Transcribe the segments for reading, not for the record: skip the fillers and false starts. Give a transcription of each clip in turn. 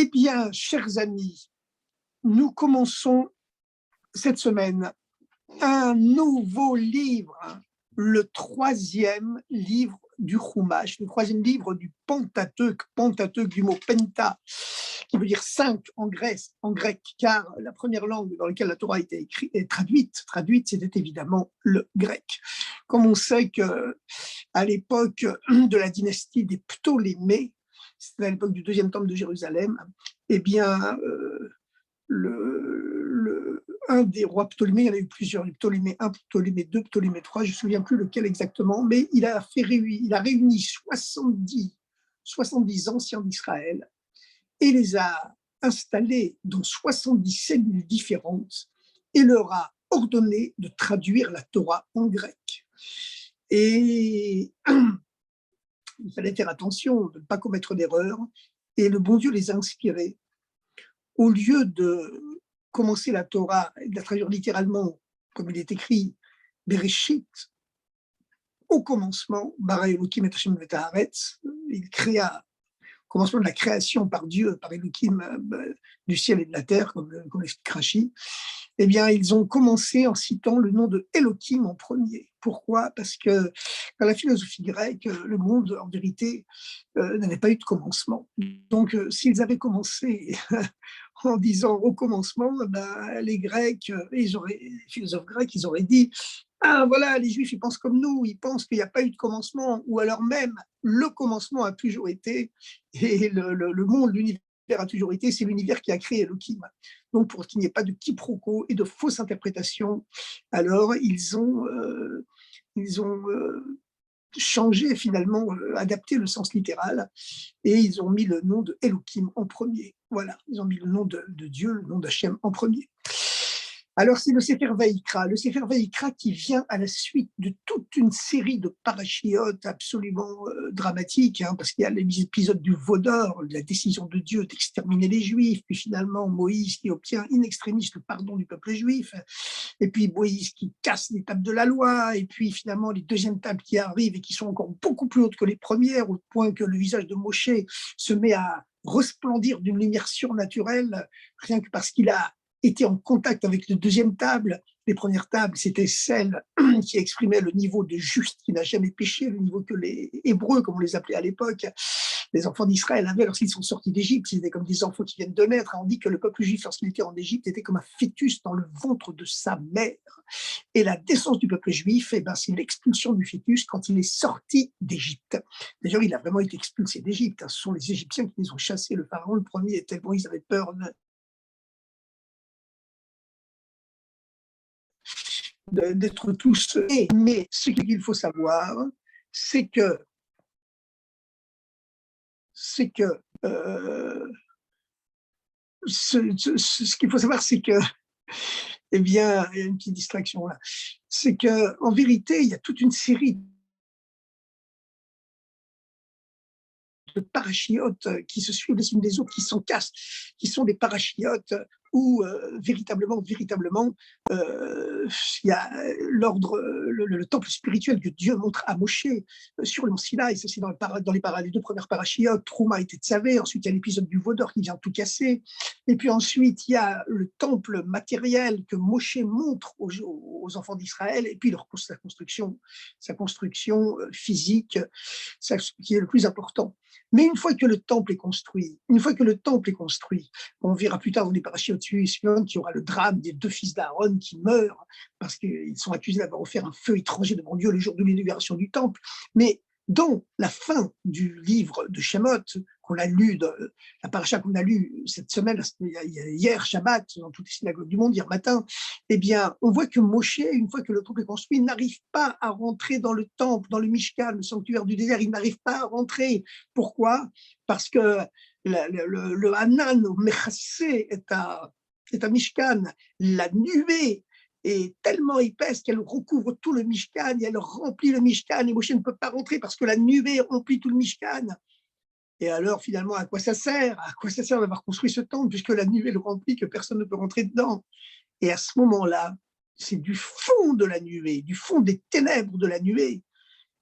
Eh bien, chers amis, nous commençons cette semaine un nouveau livre, le troisième livre du Chumash, le troisième livre du Pentateuque, Pentateuque du mot penta, qui veut dire cinq en grec, car la première langue dans laquelle la Torah a été traduite, c'était évidemment le grec. Comme on sait que à l'époque de la dynastie des Ptolémées, c'était à l'époque du deuxième temple de Jérusalem, eh bien, un des rois Ptolémée, il y en a eu plusieurs, Ptolémée I, Ptolémée II, Ptolémée III, je ne me souviens plus lequel exactement, mais il a réuni 70 anciens d'Israël et les a installés dans 77 villes différentes et leur a ordonné de traduire la Torah en grec. Et il fallait faire attention de ne pas commettre d'erreur, et le bon Dieu les a inspirés. Au lieu de commencer la Torah et de la traduire littéralement, comme il est écrit, Bereshit, au commencement, Bara Elohim et Hashem V'Haaretz, il créa, au commencement de la création par Dieu, par Elohim, du ciel et de la terre, comme l'explique Rashi, eh bien, ils ont commencé en citant le nom de Elohim en premier. Pourquoi ? Parce que dans la philosophie grecque, le monde, en vérité, n'avait pas eu de commencement. Donc, s'ils avaient commencé en disant au commencement, les Grecs, les philosophes grecs, ils auraient dit ah voilà, les Juifs, ils pensent comme nous, ils pensent qu'il n'y a pas eu de commencement, ou alors même le commencement a toujours été, et le monde, l'univers a toujours été, c'est l'univers qui a créé Elohim. Donc, pour qu'il n'y ait pas de quiproquo et de fausses interprétations, alors ils ont changé finalement, adapté le sens littéral, et ils ont mis le nom de Elohim en premier. Voilà, ils ont mis le nom de Dieu, le nom d'Hachem en premier. Alors, c'est le Sefer Vaïkra qui vient à la suite de toute une série de parachiotes absolument dramatiques, parce qu'il y a l'épisode du veau d'or, la décision de Dieu d'exterminer les Juifs, puis finalement Moïse qui obtient in extremis le pardon du peuple juif, et puis Moïse qui casse les tables de la loi, et puis finalement les deuxièmes tables qui arrivent et qui sont encore beaucoup plus hautes que les premières, au point que le visage de Moshe se met à resplendir d'une lumière surnaturelle, rien que parce qu'il a été en contact avec les deuxièmes tables. Les premières tables, c'était celles qui exprimaient le niveau de juste qui n'a jamais péché, le niveau que les Hébreux, comme on les appelait à l'époque, les enfants d'Israël avaient lorsqu'ils sont sortis d'Égypte. Ils étaient comme des enfants qui viennent de naître. On dit que le peuple juif, lorsqu'il était en Égypte, était comme un fœtus dans le ventre de sa mère. Et la naissance du peuple juif, c'est l'expulsion du fœtus quand il est sorti d'Égypte. D'ailleurs, il a vraiment été expulsé d'Égypte. Ce sont les Égyptiens qui les ont chassés. Le pharaon, le premier, tellement ils avaient peur d'être tous. Mais ce qu'il faut savoir, c'est que ce qu'il faut savoir, c'est que, eh bien, il y a une petite distraction là, c'est que en vérité, il y a toute une série de parachiotes qui se suivent les unes des autres, qui s'encastrent, qui sont des parachiotes où véritablement, il y a l'ordre, le temple spirituel que Dieu montre à Moshe sur le mont Sinaï. Ça, c'est dans les deux premières parachiotes, Trouma et Tetzavé. Ensuite, il y a l'épisode du veau d'or qui vient tout casser. Et puis ensuite, il y a le temple matériel que Moshe montre aux enfants d'Israël. Et puis sa construction physique, ça, qui est le plus important. Mais une fois que le temple est construit, on verra plus tard dans les parachiotes suivantes qu'il y aura le drame des deux fils d'Aaron qui meurent parce qu'ils sont accusés d'avoir offert un feu étranger devant Dieu le jour de l'inauguration du temple. Mais dans la fin du livre de Shemot, qu'on a lu, la paracha qu'on a lu cette semaine, hier, Shabbat, dans toutes les synagogues du monde, hier matin, eh bien, on voit que Moshe, une fois que le temple est construit, n'arrive pas à rentrer dans le temple, dans le Mishkan, le sanctuaire du désert, il n'arrive pas à rentrer. Pourquoi ? Parce que le Hanan, Mechassé, est à Mishkan, la nuée est tellement épaisse qu'elle recouvre tout le Mishkan et elle remplit le Mishkan et Moshe ne peut pas rentrer parce que la nuée remplit tout le Mishkan. Et alors finalement, à quoi ça sert d'avoir construit ce temple puisque la nuée le remplit, que personne ne peut rentrer dedans? Et à ce moment-là, c'est du fond de la nuée, du fond des ténèbres de la nuée,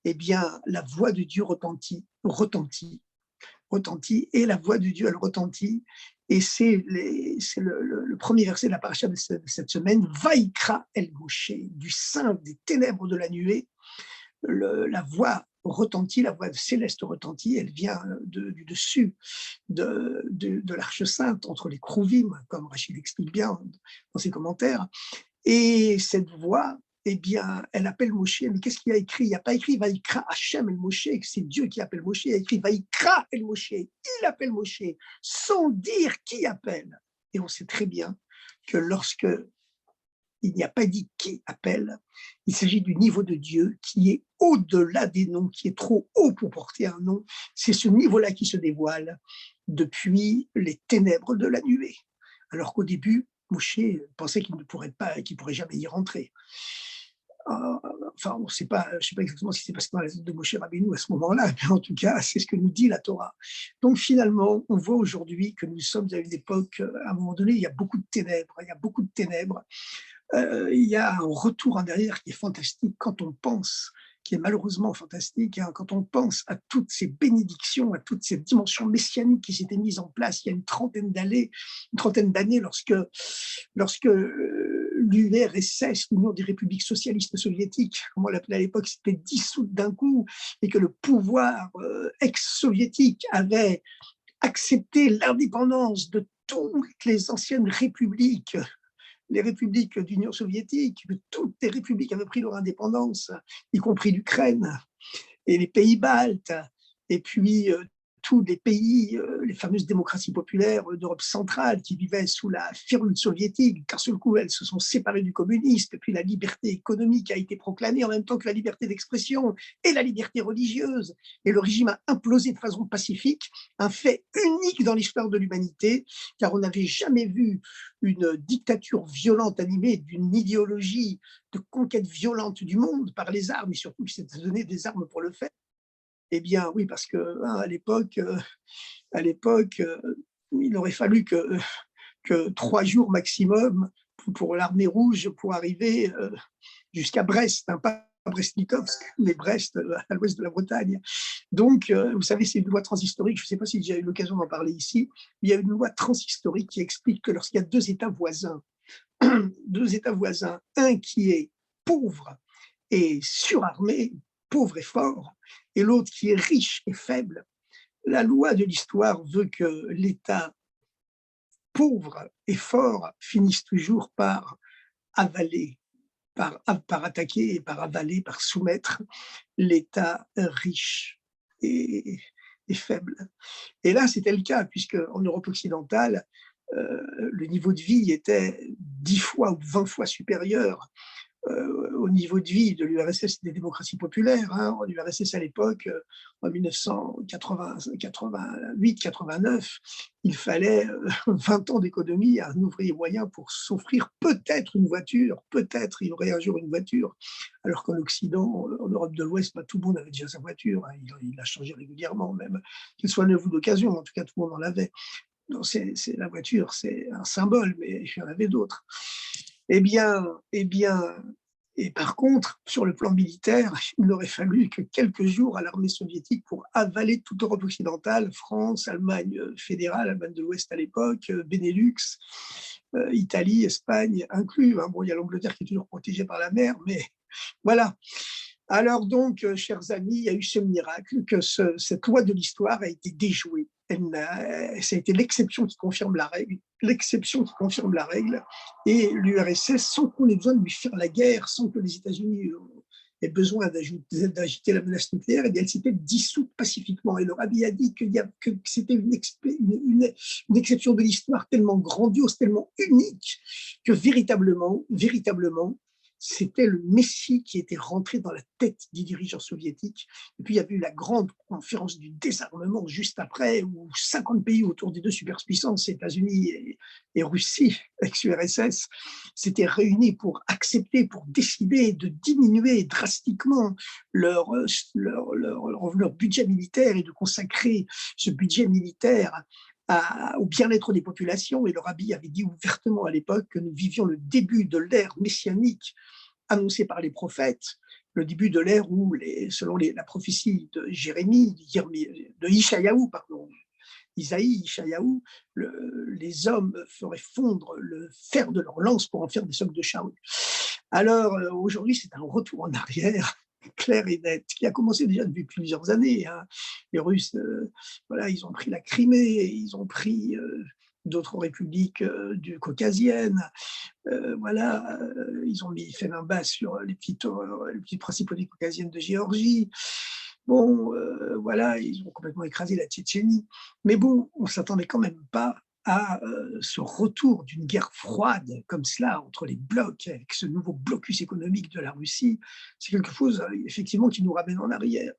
eh bien, la voix de Dieu retentit. retentit, et la voix de Dieu, elle retentit. Et c'est le premier verset de la paracha de cette semaine, Vaïkra El Moshe, du sein des ténèbres de la nuée, la voix retentit, la voix céleste retentit, elle vient du dessus de l'Arche Sainte, entre les Krouvim, comme Rachid explique bien dans ses commentaires. Et cette voix, eh bien, elle appelle Moshe, mais qu'est-ce qu'il y a écrit? Il n'y a pas écrit Vaïkra Hachem El Moshe, que c'est Dieu qui appelle Moshe, il y a écrit Vaïkra El Moshe, il appelle Moshe, sans dire qui appelle. Et on sait très bien que lorsque il n'y a pas dit qui appelle, il s'agit du niveau de Dieu qui est au-delà des noms, qui est trop haut pour porter un nom. C'est ce niveau-là qui se dévoile depuis les ténèbres de la nuée. Alors qu'au début, Moshe pensait qu'il ne pourrait pas, qu'il pourrait jamais y rentrer. Enfin, on sait pas, je ne sais pas exactement ce qui s'est passé dans la tête de Moshe Rabbeinu à ce moment-là, mais en tout cas, c'est ce que nous dit la Torah. Donc finalement, on voit aujourd'hui que nous sommes à une époque, à un moment donné, il y a beaucoup de ténèbres, il y a beaucoup de ténèbres. Il y a un retour en arrière qui est fantastique quand on pense, qui est malheureusement fantastique, hein, quand on pense à toutes ces bénédictions, à toutes ces dimensions messianiques qui s'étaient mises en place il y a une trentaine d'années lorsque l'URSS, l'Union des républiques socialistes soviétiques, comme on l'appelait à l'époque, s'était dissoute d'un coup, et que le pouvoir ex-soviétique avait accepté l'indépendance de toutes les anciennes républiques, les républiques d'Union soviétique, que toutes les républiques avaient pris leur indépendance, y compris l'Ukraine et les pays baltes, et puis tous les pays, les fameuses démocraties populaires d'Europe centrale qui vivaient sous la firule soviétique, car sur le coup, elles se sont séparées du communisme, puis la liberté économique a été proclamée en même temps que la liberté d'expression et la liberté religieuse, et le régime a implosé de façon pacifique, un fait unique dans l'histoire de l'humanité, car on n'avait jamais vu une dictature violente animée d'une idéologie de conquête violente du monde par les armes, et surtout qui s'était donné des armes pour le faire. Eh bien, oui, parce que hein, à l'époque, il aurait fallu que 3 jours maximum pour l'armée rouge pour arriver jusqu'à Brest, hein, pas Brest-Litovsk, mais Brest, à l'ouest de la Bretagne. Donc, vous savez, c'est une loi transhistorique. Je ne sais pas si j'ai eu l'occasion d'en parler ici. Il y a une loi transhistorique qui explique que lorsqu'il y a deux États voisins, un qui est pauvre et surarmé, pauvre et fort, et l'autre qui est riche et faible, la loi de l'histoire veut que l'État pauvre et fort finisse toujours par avaler, par attaquer et par avaler, par soumettre l'État riche et, et faible. Et là, c'était le cas, puisque en Europe occidentale, le niveau de vie était 10 fois ou 20 fois supérieur au niveau de vie de l'URSS et des démocraties populaires. Hein. L'URSS à l'époque, en 1988-89, il fallait 20 ans d'économie à un ouvrier moyen pour s'offrir peut-être une voiture, peut-être il aurait un jour une voiture, alors qu'en Occident, en Europe de l'Ouest, pas tout le monde avait déjà sa voiture, hein. Il a changé régulièrement, même qu'elle soit neuve ou d'occasion, en tout cas tout le monde en avait. Donc la voiture, c'est un symbole, mais il y en avait d'autres. Eh bien, eh bien, et par contre, sur le plan militaire, il n'aurait fallu que quelques jours à l'armée soviétique pour avaler toute l'Europe occidentale, France, Allemagne fédérale, Allemagne de l'Ouest à l'époque, Benelux, Italie, Espagne inclus. Hein. Bon, il y a l'Angleterre qui est toujours protégée par la mer, mais voilà. Alors donc, chers amis, il y a eu ce miracle que cette loi de l'histoire a été déjouée. Ça a été l'exception qui confirme la règle, l'exception qui confirme la règle, et l'URSS, sans qu'on ait besoin de lui faire la guerre, sans que les États-Unis aient besoin d'agiter la menace nucléaire, et bien elle s'était dissoute pacifiquement. Et le rabbi a dit que c'était une exception de l'histoire tellement grandiose, tellement unique, que véritablement, c'était le Messie qui était rentré dans la tête des dirigeants soviétiques. Et puis, il y avait eu la grande conférence du désarmement juste après, où 50 pays autour des deux superpuissances, États-Unis et Russie, ex-URSS, s'étaient réunis pour accepter, pour décider de diminuer drastiquement leur budget militaire et de consacrer ce budget militaire au bien-être des populations. Et le rabbi avait dit ouvertement à l'époque que nous vivions le début de l'ère messianique annoncée par les prophètes, le début de l'ère où, selon la prophétie de Jérémie, de Ishayahu, pardon, Isaïe, Ishayahu, les hommes feraient fondre le fer de leur lance pour en faire des socs de charrue. Alors aujourd'hui, c'est un retour en arrière clair et net, qui a commencé déjà depuis plusieurs années, hein. Les Russes, voilà, ils ont pris la Crimée, ils ont pris d'autres républiques caucasiennes, voilà, ils ont mis fait main basse sur les petites principautés caucasiennes de Géorgie. Bon, voilà, ils ont complètement écrasé la Tchétchénie. Mais bon, on ne s'attendait quand même pas à ce retour d'une guerre froide comme cela entre les blocs, avec ce nouveau blocus économique de la Russie. C'est quelque chose, effectivement, qui nous ramène en arrière.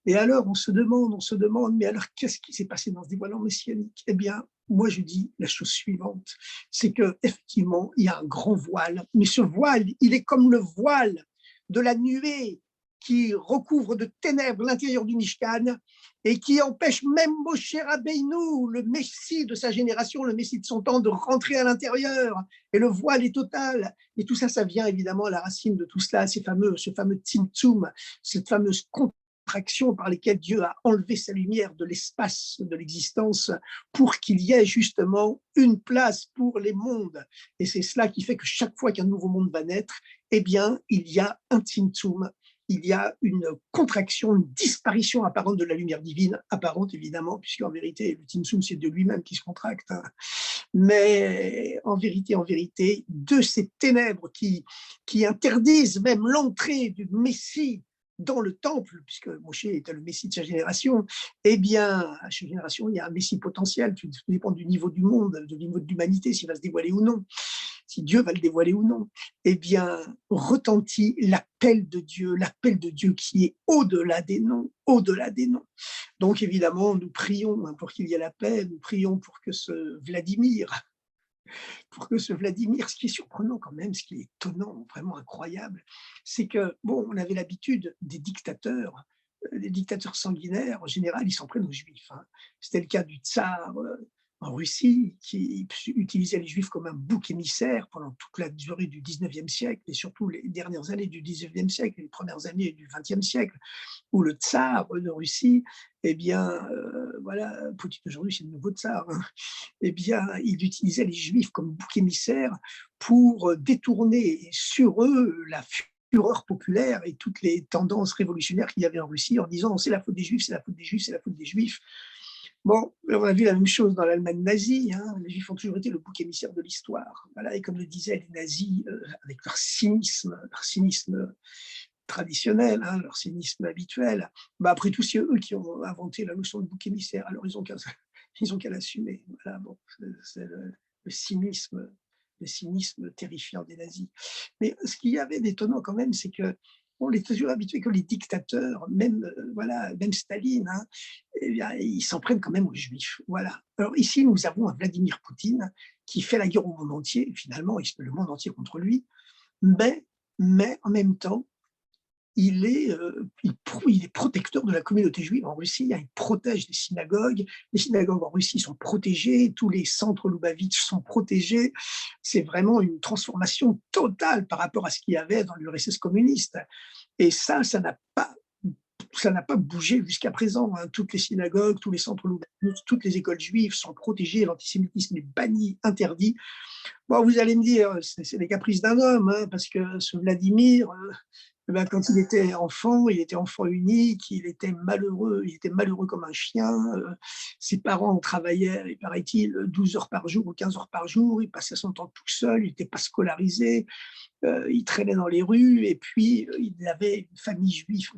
Et alors, on se demande, mais alors qu'est-ce qui s'est passé dans ce dévoilement messianique? Eh bien, moi, je dis la chose suivante, c'est qu'effectivement, il y a un grand voile, mais ce voile, il est comme le voile de la nuée qui recouvre de ténèbres l'intérieur du Mishkan et qui empêche même Moshe Rabbeinu, le Messie de sa génération, le Messie de son temps, de rentrer à l'intérieur. Et le voile est total. Et tout ça, ça vient évidemment à la racine de tout cela, ce fameux Tzimtzum, cette fameuse contraction par lesquelles Dieu a enlevé sa lumière de l'espace de l'existence pour qu'il y ait justement une place pour les mondes. Et c'est cela qui fait que chaque fois qu'un nouveau monde va naître, eh bien, il y a un Tzimtzum, il y a une contraction, une disparition apparente de la lumière divine, apparente évidemment, puisqu'en vérité, le Tzimtzum, c'est de lui-même qui se contracte. Hein. Mais en vérité, de ces ténèbres qui interdisent même l'entrée du Messie dans le temple, puisque Moshe était le Messie de sa génération, eh bien, à chaque génération, il y a un Messie potentiel, tout dépend du niveau du monde, du niveau de l'humanité, s'il va se dévoiler ou non, si Dieu va le dévoiler ou non. Eh bien, retentit l'appel de Dieu qui est au-delà des noms, au-delà des noms. Donc, évidemment, nous prions pour qu'il y ait la paix, nous prions pour que ce Vladimir, ce qui est surprenant quand même, ce qui est étonnant, vraiment incroyable, c'est que, bon, on avait l'habitude des dictateurs, les dictateurs sanguinaires, en général, ils s'en prennent aux juifs. Hein. C'était le cas du tsar en Russie, qui utilisait les juifs comme un bouc émissaire pendant toute la durée du 19e siècle, et surtout les dernières années du 19e siècle, et les premières années du 20e siècle, où le tsar de Russie, eh bien, voilà, Poutine aujourd'hui, c'est le nouveau tsar, hein, eh bien, il utilisait les juifs comme bouc émissaire pour détourner sur eux la fureur populaire et toutes les tendances révolutionnaires qu'il y avait en Russie en disant c'est la faute des juifs, c'est la faute des juifs, c'est la faute des juifs. Bon, on a vu la même chose dans l'Allemagne nazie, hein. Les juifs ont toujours été le bouc émissaire de l'histoire. Voilà, et comme le disaient les nazis, avec leur cynisme traditionnel, hein, leur cynisme habituel, bah après tout, c'est eux qui ont inventé la notion de bouc émissaire, alors ils ont qu'à l'assumer. Voilà, bon, c'est le cynisme, le cynisme terrifiant des nazis. Mais ce qu'il y avait d'étonnant quand même, c'est que on est toujours habitué que les dictateurs, même, voilà, même Staline, hein, eh bien, ils s'en prennent quand même aux juifs. Voilà. Alors ici, nous avons un Vladimir Poutine qui fait la guerre au monde entier, finalement, il se met le monde entier contre lui, mais, mais en même temps, il est protecteur de la communauté juive en Russie, hein, il protège les synagogues. Les synagogues en Russie sont protégées, tous les centres Loubavitch sont protégés. C'est vraiment une transformation totale par rapport à ce qu'il y avait dans l'URSS communiste. Et ça n'a pas bougé jusqu'à présent. Hein. Toutes les synagogues, tous les centres Loubavitch, toutes les écoles juives sont protégées, l'antisémitisme est banni, interdit. Bon, vous allez me dire, c'est les caprices d'un homme, hein, parce que ce Vladimir, eh ben, quand il était enfant unique, il était malheureux comme un chien. Ses parents travaillaient, il paraît-il, 12 heures par jour ou 15 heures par jour. Il passait son temps tout seul, il n'était pas scolarisé. Il traînait dans les rues et puis il avait une famille juive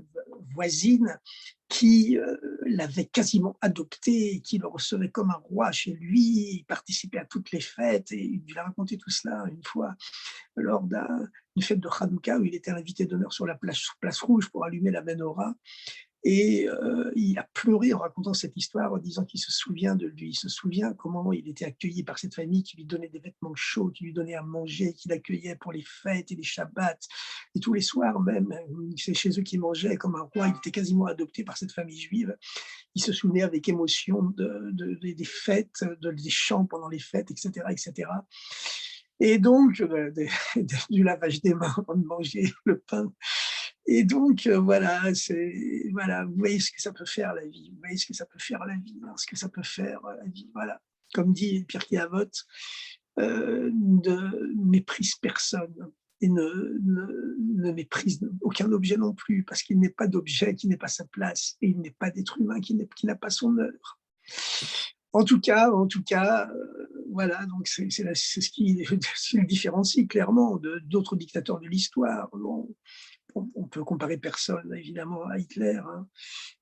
voisine qui l'avait quasiment adopté, qui le recevait comme un roi chez lui, il participait à toutes les fêtes et il a raconté tout cela une fois lors d'une fête de Hanouka où il était invité d'honneur sur la place rouge pour allumer la menorah. Et il a pleuré en racontant cette histoire, en disant qu'il se souvient de lui. Il se souvient comment il était accueilli par cette famille qui lui donnait des vêtements chauds, qui lui donnait à manger, qui l'accueillait pour les fêtes et les Shabbats. Et tous les soirs même, c'est chez eux qu'il mangeait comme un roi. Il était quasiment adopté par cette famille juive. Il se souvenait avec émotion des fêtes, des chants pendant les fêtes, etc. etc. Et donc, du lavage des mains avant de manger le pain. Et donc, voilà, vous voyez ce que ça peut faire la vie, vous voyez ce que ça peut faire la vie, hein, ce que ça peut faire la vie, voilà. Comme dit Pierre Guillavot, ne méprise personne et ne méprise aucun objet non plus, parce qu'il n'est pas d'objet qui n'est pas sa place et il n'est pas d'être humain qui n'a pas son œuvre. En tout cas, voilà, donc c'est ce qui c'est le différencie clairement de d'autres dictateurs de l'histoire. Bon, on peut comparer personne évidemment à Hitler, hein,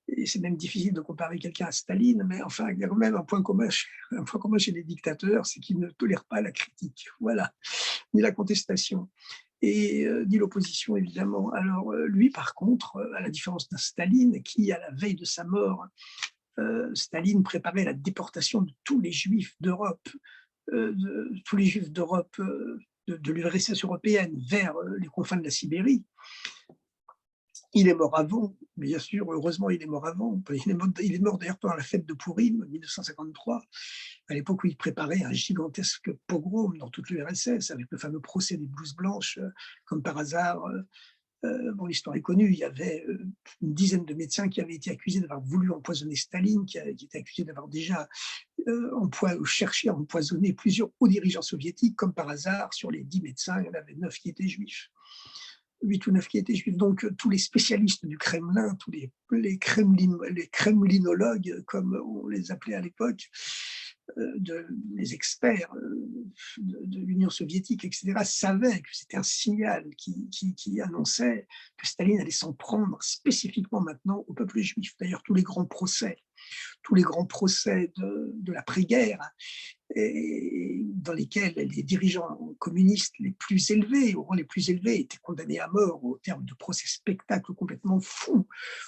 et c'est même difficile de comparer quelqu'un à Staline, mais enfin, il y a quand même un point commun chez les dictateurs, c'est qu'ils ne tolèrent pas la critique, voilà, ni la contestation et ni l'opposition évidemment. Alors, lui par contre, à la différence d'un Staline qui, à la veille de sa mort, Staline préparait la déportation de tous les juifs d'Europe, de l'URSS européenne vers les confins de la Sibérie. Il est mort avant, bien sûr, heureusement il est mort avant. Il est mort d'ailleurs pendant la fête de Pourim, 1953, à l'époque où il préparait un gigantesque pogrom dans toute l'URSS, avec le fameux procès des blouses blanches, comme par hasard. Bon, l'histoire est connue, il y avait une dizaine de médecins qui avaient été accusés d'avoir voulu empoisonner Staline, qui étaient accusés d'avoir déjà cherché à empoisonner plusieurs hauts dirigeants soviétiques, comme par hasard, sur les 10 médecins, il y en avait 9 qui étaient juifs. 8 ou 9 qui étaient juifs. Donc, tous les spécialistes du Kremlin, tous les kremlinologues, comme on les appelait à l'époque, les experts de l'Union soviétique, etc., savaient que c'était un signal qui annonçait que Staline allait s'en prendre spécifiquement maintenant au peuple juif. D'ailleurs, tous les grands procès de l'après-guerre, et dans lesquels les dirigeants communistes les plus élevés, au rang les plus élevés, étaient condamnés à mort au terme de procès spectacles complètement fous,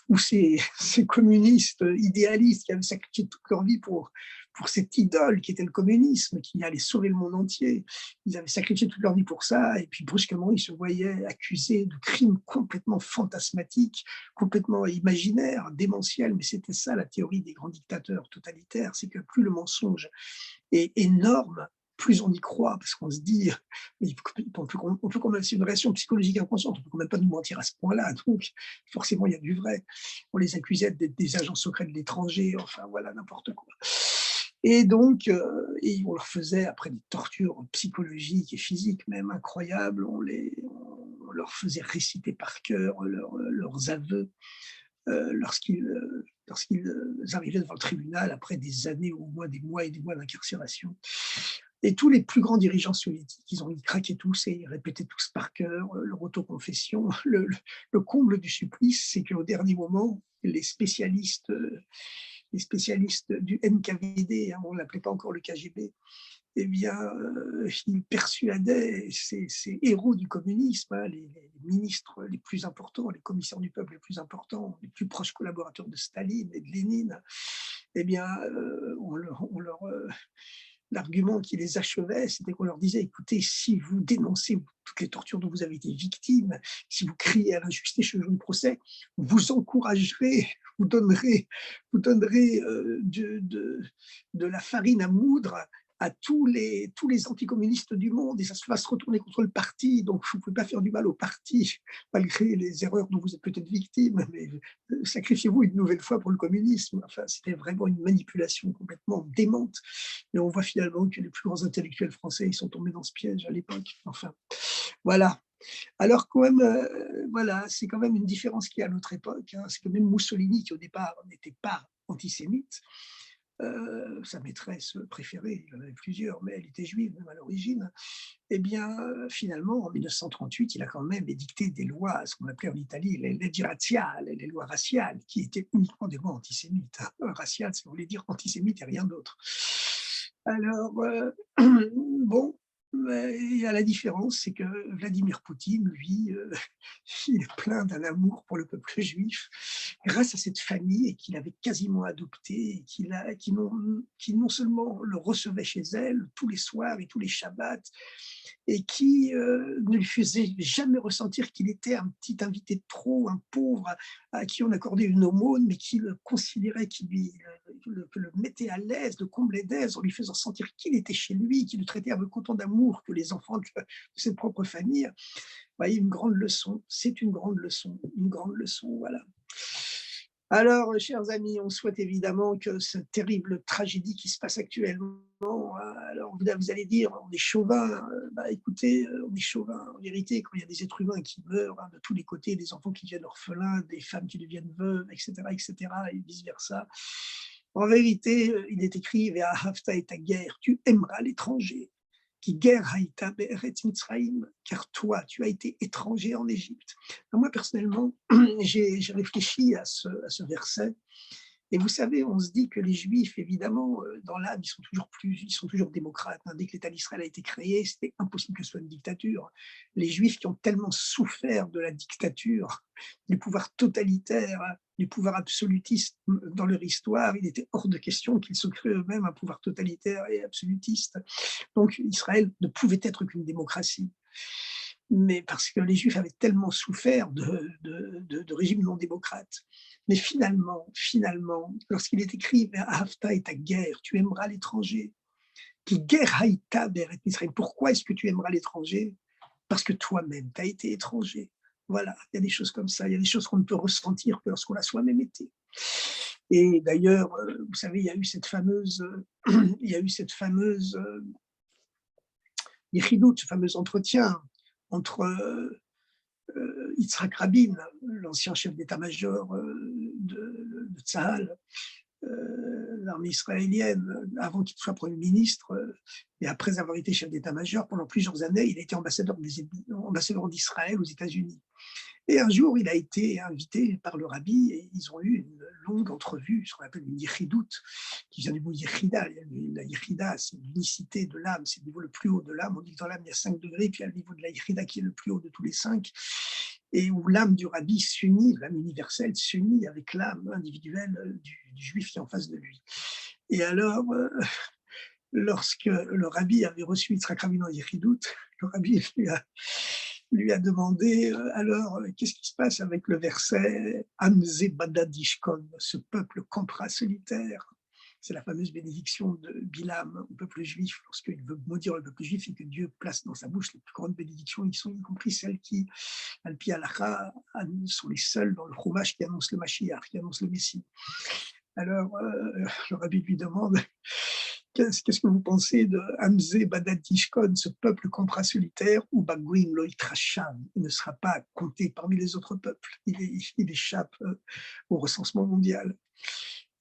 où ces communistes idéalistes qui avaient sacrifié toute leur vie pour cette idole qui était le communisme, qui allait sauver le monde entier, ils avaient sacrifié toute leur vie pour ça, et puis brusquement, ils se voyaient accusés de crimes complètement fantasmatiques, complètement imaginaires, démentiels, mais c'était ça la théorie des grands dictateurs totalitaires, c'est que plus le mensonge est énorme, plus on y croit, parce qu'on se dit, mais on peut quand même, c'est une réaction psychologique inconsciente, on peut quand même pas nous mentir à ce point-là, donc forcément il y a du vrai. On les accusait d'être des agents secrets de l'étranger, enfin voilà, n'importe quoi. Et donc, on leur faisait, après des tortures psychologiques et physiques même incroyables, on leur faisait réciter par cœur leurs aveux lorsqu'ils arrivaient devant le tribunal après des années, au moins des mois et des mois d'incarcération. Et tous les plus grands dirigeants soviétiques, ils craquaient tous et ils répétaient tous par cœur leur autoconfession. Le comble du supplice, c'est qu'au dernier moment, les spécialistes du NKVD, hein, on ne l'appelait pas encore le KGB, eh bien, il persuadait ces héros du communisme, hein, les ministres les plus importants, les commissaires du peuple les plus importants, les plus proches collaborateurs de Staline et de Lénine, eh bien, l'argument qui les achevait, c'était qu'on leur disait, écoutez, si vous dénoncez toutes les tortures dont vous avez été victime, si vous criez à l'injustice le jour du procès, vous encouragerez, vous donnerez de la farine à moudre à tous les anticommunistes du monde, et ça va se retourner contre le parti, donc vous ne pouvez pas faire du mal au parti, malgré les erreurs dont vous êtes peut-être victime, mais sacrifiez-vous une nouvelle fois pour le communisme. Enfin, c'était vraiment une manipulation complètement démente, et on voit finalement que les plus grands intellectuels français, ils sont tombés dans ce piège à l'époque. Enfin, voilà. Alors quand même, voilà, c'est quand même une différence qu'il y a à notre époque, hein. C'est que même Mussolini, qui au départ n'était pas antisémite, sa maîtresse préférée, il en avait plusieurs, mais elle était juive même à l'origine, eh bien, finalement, en 1938, il a quand même édicté des lois, ce qu'on appelait en Italie les leggi razziali, les lois raciales, qui étaient uniquement des lois antisémites, hein. Racial, ça voulait dire antisémite et rien d'autre. Alors, bon, et à la différence, c'est que Vladimir Poutine, lui, il est plein d'un amour pour le peuple juif, grâce à cette famille qu'il avait quasiment adoptée et qui non seulement le recevait chez elle tous les soirs et tous les shabbats, et qui ne lui faisait jamais ressentir qu'il était un petit invité de trop, un pauvre à qui on accordait une aumône, mais qui le considérait, que le mettait à l'aise, le comblait d'aise en lui faisant sentir qu'il était chez lui, qui le traitait avec autant d'amour d'amour que les enfants de cette propre famille. Vous voyez, une grande leçon, c'est une grande leçon, voilà. Alors, chers amis, on souhaite évidemment que cette terrible tragédie qui se passe actuellement, alors vous allez dire, on est chauvin. Bah, écoutez, on est chauvin. En vérité, quand il y a des êtres humains qui meurent de tous les côtés, des enfants qui deviennent orphelins, des femmes qui deviennent veuves, etc., et vice-versa. En vérité, il est écrit, Ve'ahavta et ta guerre, tu aimeras l'étranger. Qui guerre haïta be'eretz Mitzrayim, car toi, tu as été étranger en Égypte. Alors moi, personnellement, j'ai réfléchi à ce verset. Et vous savez, on se dit que les Juifs, évidemment, dans l'âme, ils sont toujours démocrates, hein. Dès que l'État d'Israël a été créé, c'était impossible que ce soit une dictature. Les Juifs qui ont tellement souffert de la dictature, du pouvoir totalitaire, du pouvoir absolutiste dans leur histoire, il était hors de question qu'ils se créent eux-mêmes un pouvoir totalitaire et absolutiste. Donc Israël ne pouvait être qu'une démocratie. Mais parce que les Juifs avaient tellement souffert de régimes non démocrates. Mais finalement, lorsqu'il est écrit « Hafta et ta guerre, tu aimeras l'étranger », qui guerre haïta beret Israël. Pourquoi est-ce que tu aimeras l'étranger? Parce que toi-même, tu as été étranger. Voilà, il y a des choses comme ça, il y a des choses qu'on ne peut ressentir que lorsqu'on l'a soi-même été. Et d'ailleurs, vous savez, il y a eu cette fameuse, Yichidut, ce fameux entretien entre Yitzhak Rabin, l'ancien chef d'état-major de Tsahal, l'armée israélienne, avant qu'il soit Premier ministre, et après avoir été chef d'état-major, pendant plusieurs années, il a été ambassadeur d'Israël aux États-Unis. Et un jour, il a été invité par le rabbi et ils ont eu une longue entrevue, ce qu'on appelle une yichidout, qui vient du mot yichida. La yichida, c'est l'unicité de l'âme, c'est le niveau le plus haut de l'âme. On dit que dans l'âme, il y a 5 degrés, puis il y a le niveau de la yichida qui est le plus haut de tous les 5, et où l'âme du rabbi s'unit, l'âme universelle s'unit avec l'âme individuelle du juif qui est en face de lui. Et alors, lorsque le rabbi avait reçu Yitzhak Rabin en yichidout, le rabbi lui a demandé alors qu'est-ce qui se passe avec le verset Amze Badadishkon, ce peuple campera solitaire. C'est la fameuse bénédiction de Bilam au peuple juif lorsqu'il veut maudire le peuple juif et que Dieu place dans sa bouche les plus grandes bénédictions, y compris celles qui, Al-Pi Halacha, sont les seules dans le Chumash qui annoncent le Mashiach, qui annoncent le Messie. Alors, le rabbi lui demande qu'est-ce que vous pensez de Hamze Badadishkon, ce peuple campera solitaire, ou Bagouim Loitracham, il ne sera pas compté parmi les autres peuples, il échappe au recensement mondial.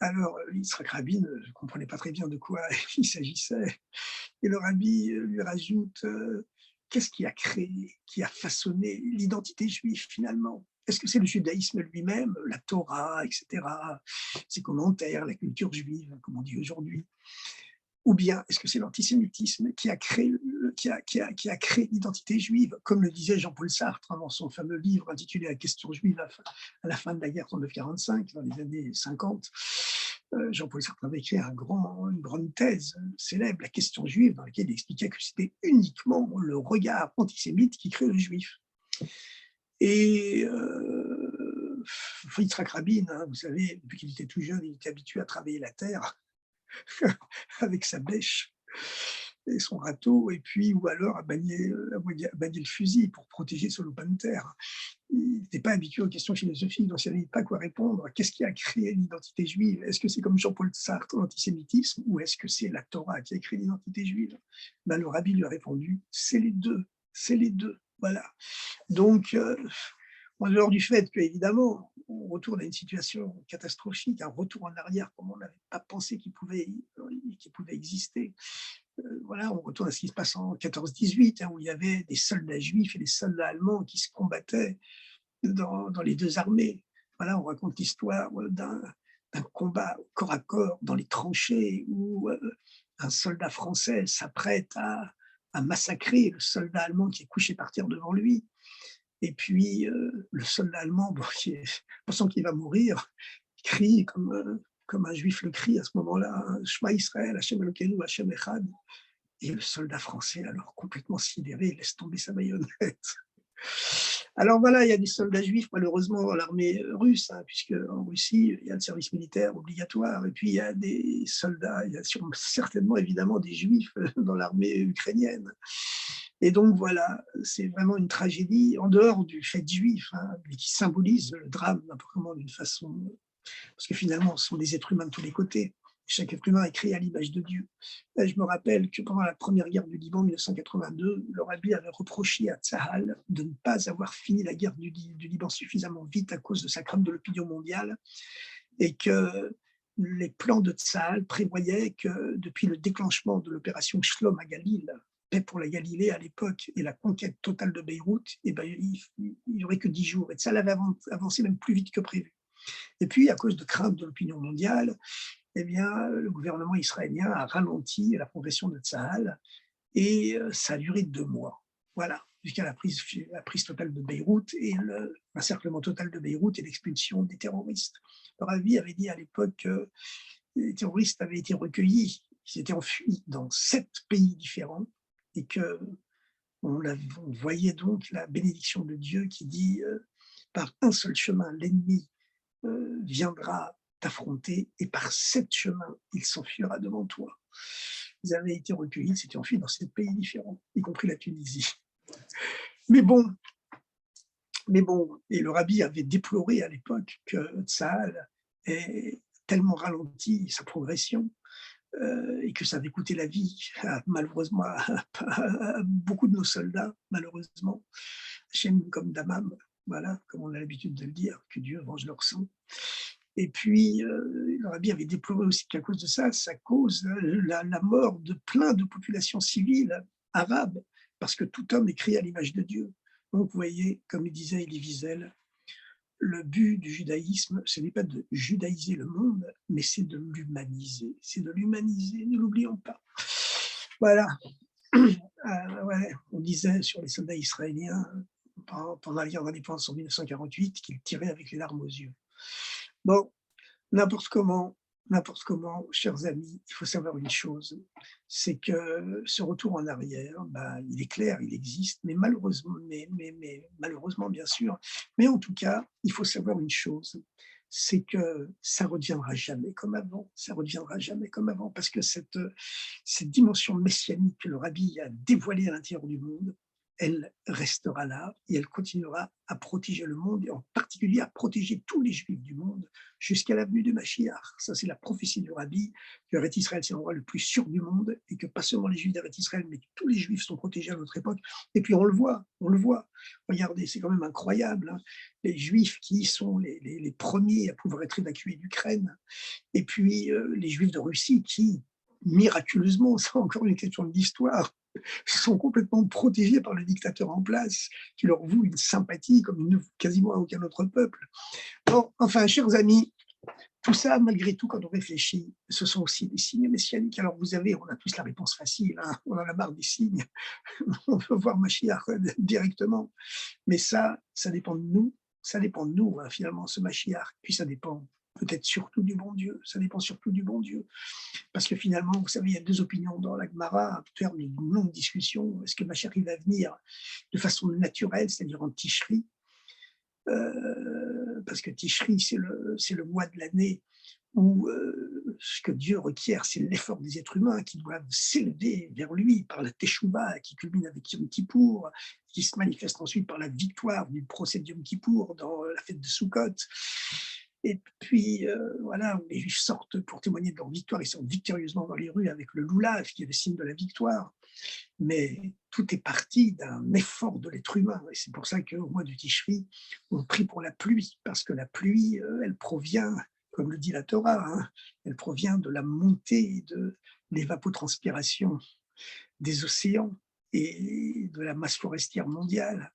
Alors, Yitzhak Rabin ne comprenait pas très bien de quoi il s'agissait. Et le rabbi lui rajoute qu'est-ce qui a créé, qui a façonné l'identité juive finalement? Est-ce que c'est le judaïsme lui-même, la Torah, etc., ses commentaires, la culture juive, comme on dit aujourd'hui? Ou bien est-ce que c'est l'antisémitisme qui a créé, qui a créé l'identité juive, comme le disait Jean-Paul Sartre dans son fameux livre intitulé La question juive à la fin de la guerre 39-45, dans les années 50. Jean-Paul Sartre avait écrit une grande thèse célèbre, La question juive, dans laquelle il expliquait que c'était uniquement le regard antisémite qui crée le juif. Et Yitzhak Rabin, hein, vous savez, depuis qu'il était tout jeune, il était habitué à travailler la terre avec sa bêche et son râteau, et puis ou alors à manier le fusil pour protéger son lopin de terre. Il n'était pas habitué aux questions philosophiques, donc il ne savait pas quoi répondre. Qu'est-ce qui a créé l'identité juive? Est-ce que c'est comme Jean-Paul Sartre, l'antisémitisme, ou est-ce que c'est la Torah qui a créé l'identité juive? Ben, le rabbi lui a répondu, c'est les deux, voilà. Donc, en dehors du fait qu'évidemment, on retourne à une situation catastrophique, un retour en arrière comme on n'avait pas pensé qu'il pouvait exister. Voilà, on retourne à ce qui se passe en 14-18, hein, où il y avait des soldats juifs et des soldats allemands qui se combattaient dans les deux armées. Voilà, on raconte l'histoire d'un combat corps à corps dans les tranchées où un soldat français s'apprête à massacrer le soldat allemand qui est couché par terre devant lui. Et puis, le soldat allemand, bon, pensant qu'il va mourir, crie comme un juif le crie à ce moment-là, hein, Shema Israël, Hashem Elokeinu, Hashem Echad. Et le soldat français, alors complètement sidéré, laisse tomber sa baïonnette. Alors voilà, il y a des soldats juifs malheureusement dans l'armée russe, hein, puisque en Russie, il y a le service militaire obligatoire et puis il y a des soldats, il y a certainement évidemment des juifs dans l'armée ukrainienne. Et donc voilà, c'est vraiment une tragédie en dehors du fait juif, hein, mais qui symbolise le drame vraiment d'une façon, parce que finalement, ce sont des êtres humains de tous les côtés. Chaque être humain est créé à l'image de Dieu. Et je me rappelle que pendant la première guerre du Liban, en 1982, le rabbi avait reproché à Tsahal de ne pas avoir fini la guerre du Liban suffisamment vite à cause de sa crainte de l'opinion mondiale et que les plans de Tsahal prévoyaient que depuis le déclenchement de l'opération Shlom à Galil, paix pour la Galilée à l'époque, et la conquête totale de Beyrouth, eh ben, il n'y aurait que 10 jours. Et Tsahal avait avancé même plus vite que prévu. Et puis, à cause de crainte de l'opinion mondiale, eh bien, le gouvernement israélien a ralenti la progression de Tsahal et ça a duré 2 mois. Voilà, jusqu'à la prise totale de Beyrouth et l'encerclement total de Beyrouth et l'expulsion des terroristes. Le Ravi avait dit à l'époque que les terroristes avaient été recueillis, ils étaient enfuis dans 7 pays différents et on voyait donc la bénédiction de Dieu qui dit par un seul chemin, l'ennemi viendra t'affronter et par 7 chemins, il s'enfuira devant toi. Ils avaient été recueillis, ils s'étaient enfuis dans 7 pays différents, y compris la Tunisie. Mais bon, mais bon, et le rabbi avait déploré à l'époque que Tsahal ait tellement ralenti sa progression et que ça avait coûté la vie, malheureusement, à beaucoup de nos soldats, malheureusement, Hachem comme Damam, voilà, comme on a l'habitude de le dire, que Dieu venge leur sang. Et puis, le rabbi avait déploré aussi qu'à cause de ça, ça cause la mort de plein de populations civiles arabes, parce que tout homme est créé à l'image de Dieu. Donc, vous voyez, comme il disait Elie Wiesel, le but du judaïsme, ce n'est pas de judaïser le monde, mais c'est de l'humaniser. C'est de l'humaniser, ne l'oublions pas. Voilà. Ouais, on disait sur les soldats israéliens pendant la guerre d'indépendance en 1948 qu'ils tiraient avec les larmes aux yeux. Bon, n'importe comment, n'importe comment, chers amis, il faut savoir une chose, c'est que ce retour en arrière, bah, il est clair, il existe, mais malheureusement, bien sûr. Mais en tout cas, il faut savoir une chose, c'est que ça reviendra jamais comme avant, ça reviendra jamais comme avant, parce que cette dimension messianique que le rabbi a dévoilée à l'intérieur du monde, elle restera là et elle continuera à protéger le monde et en particulier à protéger tous les juifs du monde jusqu'à la venue de Mashiach. Ça, c'est la prophétie du Rabbi, que Eretz Israël, c'est l'endroit le plus sûr du monde et que pas seulement les juifs d'Eretz Israël, mais tous les juifs sont protégés à notre époque. Et puis on le voit, on le voit. Regardez, c'est quand même incroyable, hein. Les juifs qui sont les premiers à pouvoir être évacués d'Ukraine, et puis les juifs de Russie qui, miraculeusement, c'est encore une question d'histoire, sont complètement protégés par le dictateur en place, qui leur voue une sympathie comme il ne voue quasiment à aucun autre peuple. Bon, enfin, chers amis, tout ça, malgré tout, quand on réfléchit, ce sont aussi des signes messianiques. Alors vous avez, on a tous la réponse facile, hein, on en a marre des signes, on veut voir Mashiach directement. Mais ça dépend de nous, ça dépend de nous, hein, finalement, ce Mashiach. Puis ça dépend peut-être surtout du bon Dieu, ça dépend surtout du bon Dieu. Parce que finalement, vous savez, il y a 2 opinions dans la Gemara, à terme d'une longue discussion. Est-ce que Mashiach il va venir de façon naturelle, c'est-à-dire en Tishri, parce que Tishri, c'est le mois de l'année où ce que Dieu requiert, c'est l'effort des êtres humains qui doivent s'élever vers lui par la Teshuvah, qui culmine avec Yom Kippour, qui se manifeste ensuite par la victoire du procès de Yom Kippour dans la fête de Sukkot. Et puis, voilà, où les Juifs sortent pour témoigner de leur victoire, ils sortent victorieusement dans les rues avec le loulav, qui est le signe de la victoire. Mais tout est parti d'un effort de l'être humain. Et c'est pour ça qu'au mois de Tishri, on prie pour la pluie, parce que la pluie, elle provient, comme le dit la Torah, hein, elle provient de la montée de l'évapotranspiration des océans et de la masse forestière mondiale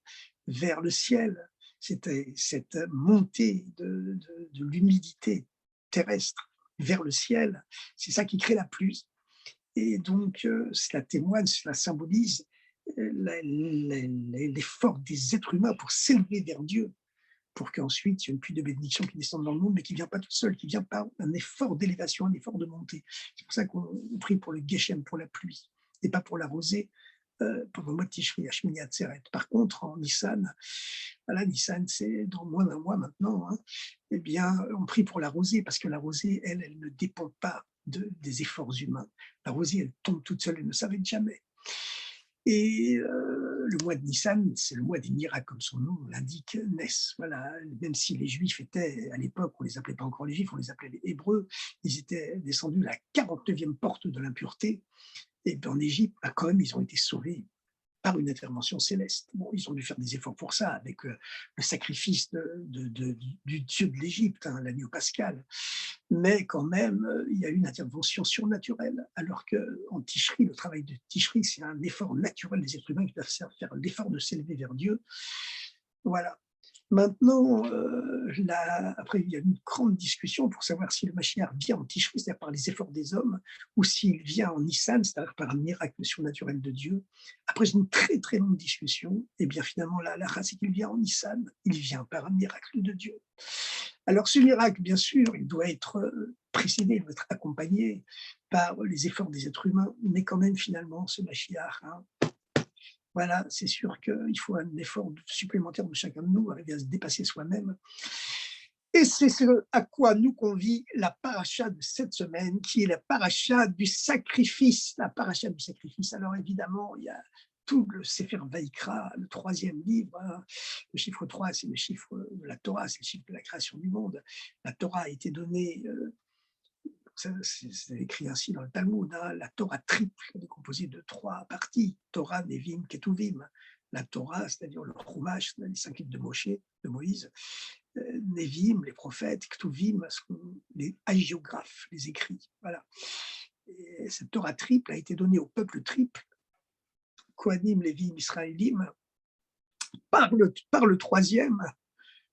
vers le ciel. C'était cette montée de l'humidité terrestre vers le ciel, c'est ça qui crée la pluie. Et donc, cela témoigne, cela symbolise l'effort des êtres humains pour s'élever vers Dieu, pour qu'ensuite il y ait une pluie de bénédiction qui descende dans le monde, mais qui ne vient pas toute seule, qui vient par un effort d'élévation, un effort de montée. C'est pour ça qu'on prie pour le Geshem, pour la pluie, et pas pour la rosée, pendant le mois de Tishri, Hashmini Atzeret. Par contre, en Nissan, voilà, Nissan, c'est dans moins d'un mois maintenant, hein, eh bien, on prie pour la rosée, parce que la rosée, elle ne dépend pas des efforts humains. La rosée, elle tombe toute seule, elle ne s'arrête jamais. Et le mois de Nissan, c'est le mois des miracles, comme son nom l'indique, naissent. Voilà, même si les Juifs étaient, à l'époque, on ne les appelait pas encore les Juifs, on les appelait les Hébreux, ils étaient descendus à la 49e porte de l'impureté. Et en Égypte, bah, quand même, ils ont été sauvés par une intervention céleste. Bon, ils ont dû faire des efforts pour ça, avec le sacrifice du dieu de l'Égypte, hein, l'agneau pascal. Mais quand même, il y a eu une intervention surnaturelle, alors qu'en Tishri, le travail de Tishri, c'est un effort naturel des êtres humains qui doivent faire l'effort de s'élever vers Dieu. Voilà. Maintenant, après, il y a une grande discussion pour savoir si le Mashiach vient en Tishri, c'est-à-dire par les efforts des hommes, ou s'il vient en Nissan, c'est-à-dire par un miracle surnaturel de Dieu. Après une très très longue discussion, et bien finalement, la c'est qu'il vient en Nissan, il vient par un miracle de Dieu. Alors ce miracle, bien sûr, il doit être précédé, il doit être accompagné par les efforts des êtres humains, mais quand même finalement, ce Mashiach, hein, voilà, c'est sûr qu'il faut un effort supplémentaire de chacun de nous, arriver à se dépasser soi-même. Et c'est ce à quoi nous convie la paracha de cette semaine, qui est la paracha du sacrifice. La paracha du sacrifice. Alors évidemment, il y a tout le Sefer Vaïkra, le troisième livre. Hein. Le chiffre 3, c'est le chiffre de la Torah, c'est le chiffre de la création du monde. La Torah a été donnée c'est écrit ainsi dans le Talmud, hein, la Torah triple, elle est composée de 3 parties, Torah, Nevim, Ketuvim. La Torah, c'est-à-dire le Chumash, les 5 livres de de Moïse, Nevim, les prophètes, Ketuvim, les hagiographes, les écrits. Voilà. Et cette Torah triple a été donnée au peuple triple, Kohanim, Lévim, Israélim, par le troisième,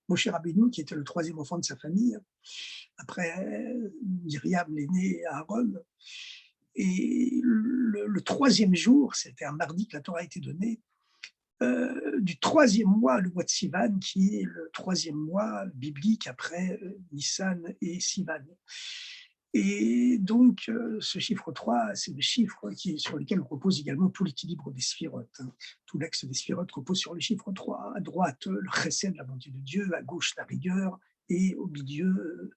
Moshe Rabbeinu, qui était le troisième enfant de sa famille, après Myriam, l'aîné, et Aaron. Et le troisième jour, c'était un mardi que la Torah a été donnée, du troisième mois, le mois de Sivan, qui est le troisième mois biblique après Nissan et Sivan. Et donc, ce chiffre 3, c'est le chiffre sur lequel repose également tout l'équilibre des sphirotes. Hein. Tout l'axe des sphirotes repose sur le chiffre 3. À droite, le chesed, la bonté de Dieu, à gauche, la rigueur, et au milieu,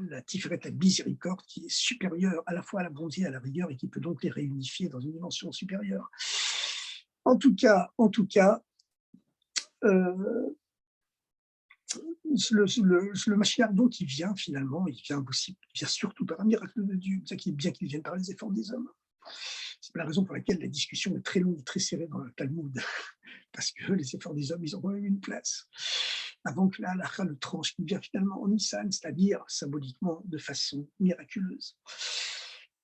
la tiferet, la miséricorde, qui est supérieure à la fois à la bonté et à la rigueur, et qui peut donc les réunifier dans une dimension supérieure. En tout cas, le Mashiach, donc, il vient finalement, il vient aussi, il vient surtout par un miracle de Dieu, c'est bien qu'il vienne par les efforts des hommes. C'est la raison pour laquelle la discussion est très longue et très serrée dans le Talmud, parce que les efforts des hommes, ils ont quand même une place. Avant que la halakha le tranche, qui vient finalement en Nissan, c'est-à-dire symboliquement de façon miraculeuse.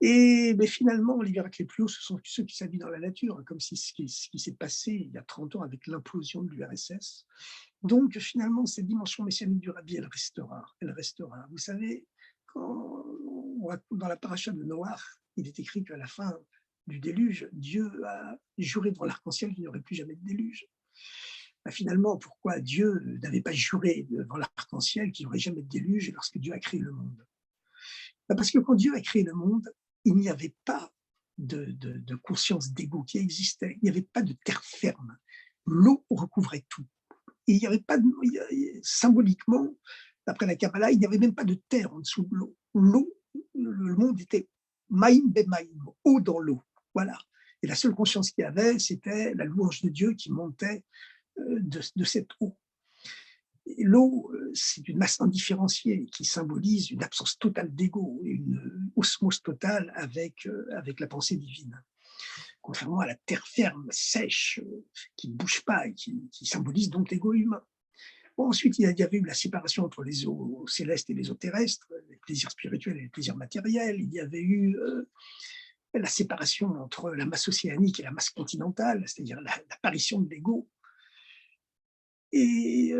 Mais finalement, les miracles les plus hauts, ce sont ceux qui s'habillent dans la nature, comme ce qui s'est passé il y a 30 ans avec l'implosion de l'URSS. Donc finalement, cette dimension messianique du Rabbi, elle restera. Elle restera. Vous savez, dans la paracha de Noach, il est écrit qu'à la fin du déluge, Dieu a juré devant l'arc-en-ciel qu'il n'y aurait plus jamais de déluge. Finalement, pourquoi Dieu n'avait pas juré devant l'arc-en-ciel qu'il n'y aurait jamais de déluge lorsque Dieu a créé le monde? Parce que quand Dieu a créé le monde, il n'y avait pas de conscience d'ego qui existait. Il n'y avait pas de terre ferme. L'eau recouvrait tout. Et il n'y avait pas symboliquement, d'après la Kabbalah, il n'y avait même pas de terre en dessous de l'eau. L'eau, le monde était maïm be maïm, eau dans l'eau. Voilà. Et la seule conscience qu'il y avait, c'était la louange de Dieu qui montait de cette eau. L'eau, c'est une masse indifférenciée qui symbolise une absence totale d'ego, une osmose totale avec la pensée divine. Contrairement à la terre ferme, sèche, qui ne bouge pas et qui symbolise donc l'ego humain. Bon, ensuite, il y avait eu la séparation entre les eaux célestes et les eaux terrestres, les plaisirs spirituels et les plaisirs matériels. Il y avait eu la séparation entre la masse océanique et la masse continentale, c'est-à-dire l'apparition de l'ego. Et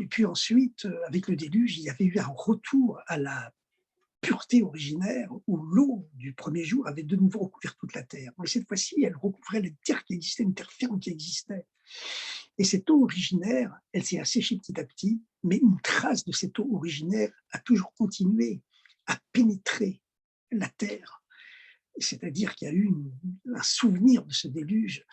puis ensuite, avec le déluge, il y avait eu un retour à la pureté originaire où l'eau du premier jour avait de nouveau recouvert toute la terre. Mais cette fois-ci, elle recouvrait les terres qui existaient, une terre ferme qui existait. Et cette eau originaire, elle s'est asséchée petit à petit, mais une trace de cette eau originaire a toujours continué à pénétrer la terre. C'est-à-dire qu'il y a eu un souvenir de ce déluge,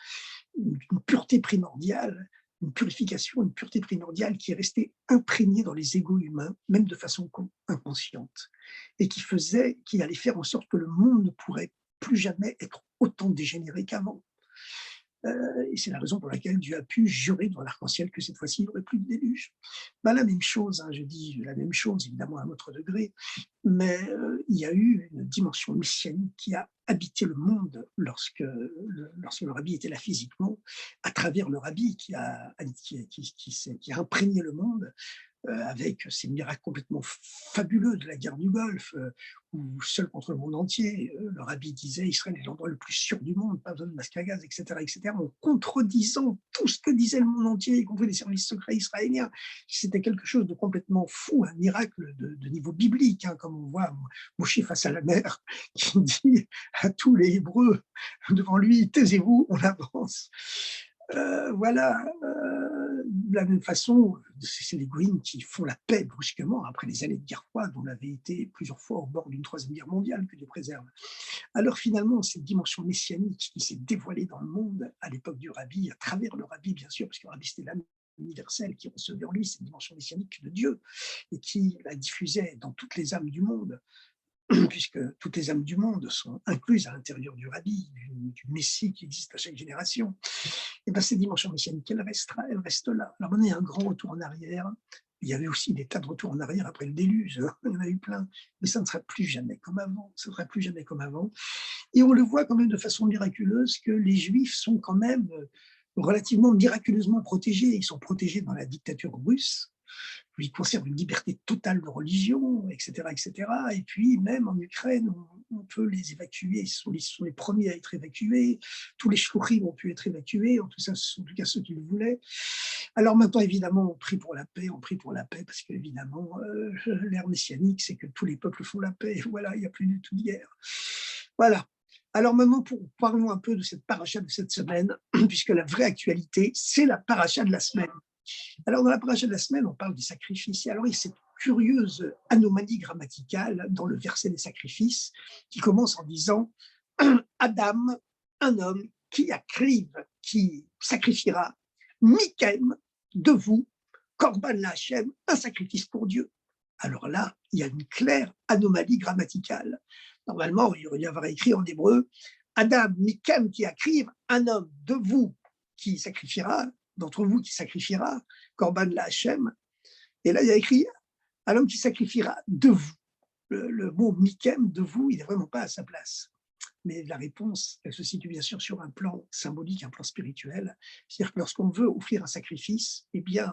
une pureté primordiale, une purification, une pureté primordiale qui est restée imprégnée dans les égos humains, même de façon inconsciente, et qui allait faire en sorte que le monde ne pourrait plus jamais être autant dégénéré qu'avant. Et c'est la raison pour laquelle Dieu a pu jurer dans l'arc-en-ciel que cette fois-ci, il n'y aurait plus de déluge. Ben, la même chose, hein, je dis la même chose, évidemment à un autre degré, mais il y a eu une dimension messianique qui a habité le monde lorsque le rabbi était là physiquement, à travers le rabbi qui a imprégné le monde avec ces miracles complètement fabuleux de la guerre du Golfe, où seul contre le monde entier, le rabbi disait Israël est l'endroit le plus sûr du monde, pas besoin de masque à gaz, etc., en contredisant tout ce que disait le monde entier, y compris les services secrets israéliens. C'était quelque chose de complètement fou, un miracle de niveau biblique, hein, comme on voit Moshe face à la mer, qui dit à tous les Hébreux devant lui taisez-vous, on avance. Voilà, de la même façon, c'est les Goïms qui font la paix brusquement après les années de guerre froide. On avait été plusieurs fois au bord d'une troisième guerre mondiale, que Dieu préserve. Alors finalement, cette dimension messianique qui s'est dévoilée dans le monde à l'époque du rabbi, à travers le rabbi bien sûr, parce que le rabbi c'était l'âme universelle qui recevait en lui cette dimension messianique de Dieu et qui la diffusait dans toutes les âmes du monde, puisque toutes les âmes du monde sont incluses à l'intérieur du rabbi, du Messie qui existe à chaque génération. Et bien cette dimension messianique, elle reste là. Alors maintenant, il y a un grand retour en arrière. Il y avait aussi des tas de retours en arrière après le déluge, hein. Il y en a eu plein, mais ça ne sera plus jamais comme avant. Ça ne sera plus jamais comme avant. Et on le voit quand même de façon miraculeuse que les Juifs sont quand même relativement miraculeusement protégés. Ils sont protégés dans la dictature russe, où ils conservent une liberté totale de religion, etc., etc. Et puis, même en Ukraine, on peut les évacuer. Ce sont les premiers à être évacués. Tous les shluchim ont pu être évacués, en tout cas ceux qui le voulaient. Alors maintenant, évidemment, on prie pour la paix, parce qu'évidemment, l'ère messianique, c'est que tous les peuples font la paix. Voilà, il n'y a plus du tout de guerre. Voilà. Alors maintenant, parlons un peu de cette paracha de cette semaine, puisque la vraie actualité, c'est la paracha de la semaine. Alors, dans la paracha de la semaine, on parle des sacrifices. Et alors, il y a cette curieuse anomalie grammaticale dans le verset des sacrifices qui commence en disant Adam, un homme qui acrive, qui sacrifiera, Mikem, de vous, Korban Lachem, un sacrifice pour Dieu. Alors là, il y a une claire anomalie grammaticale. Normalement, il aurait dû avoir écrit en hébreu Adam, Mikem qui acrive, un homme de vous qui sacrifiera, d'entre vous qui sacrifiera, Korban la Hachem. Et là, il y a écrit un homme qui sacrifiera de vous. Le mot Mikem, de vous, il n'est vraiment pas à sa place. Mais la réponse, elle se situe bien sûr sur un plan symbolique, un plan spirituel. C'est-à-dire que lorsqu'on veut offrir un sacrifice, eh bien,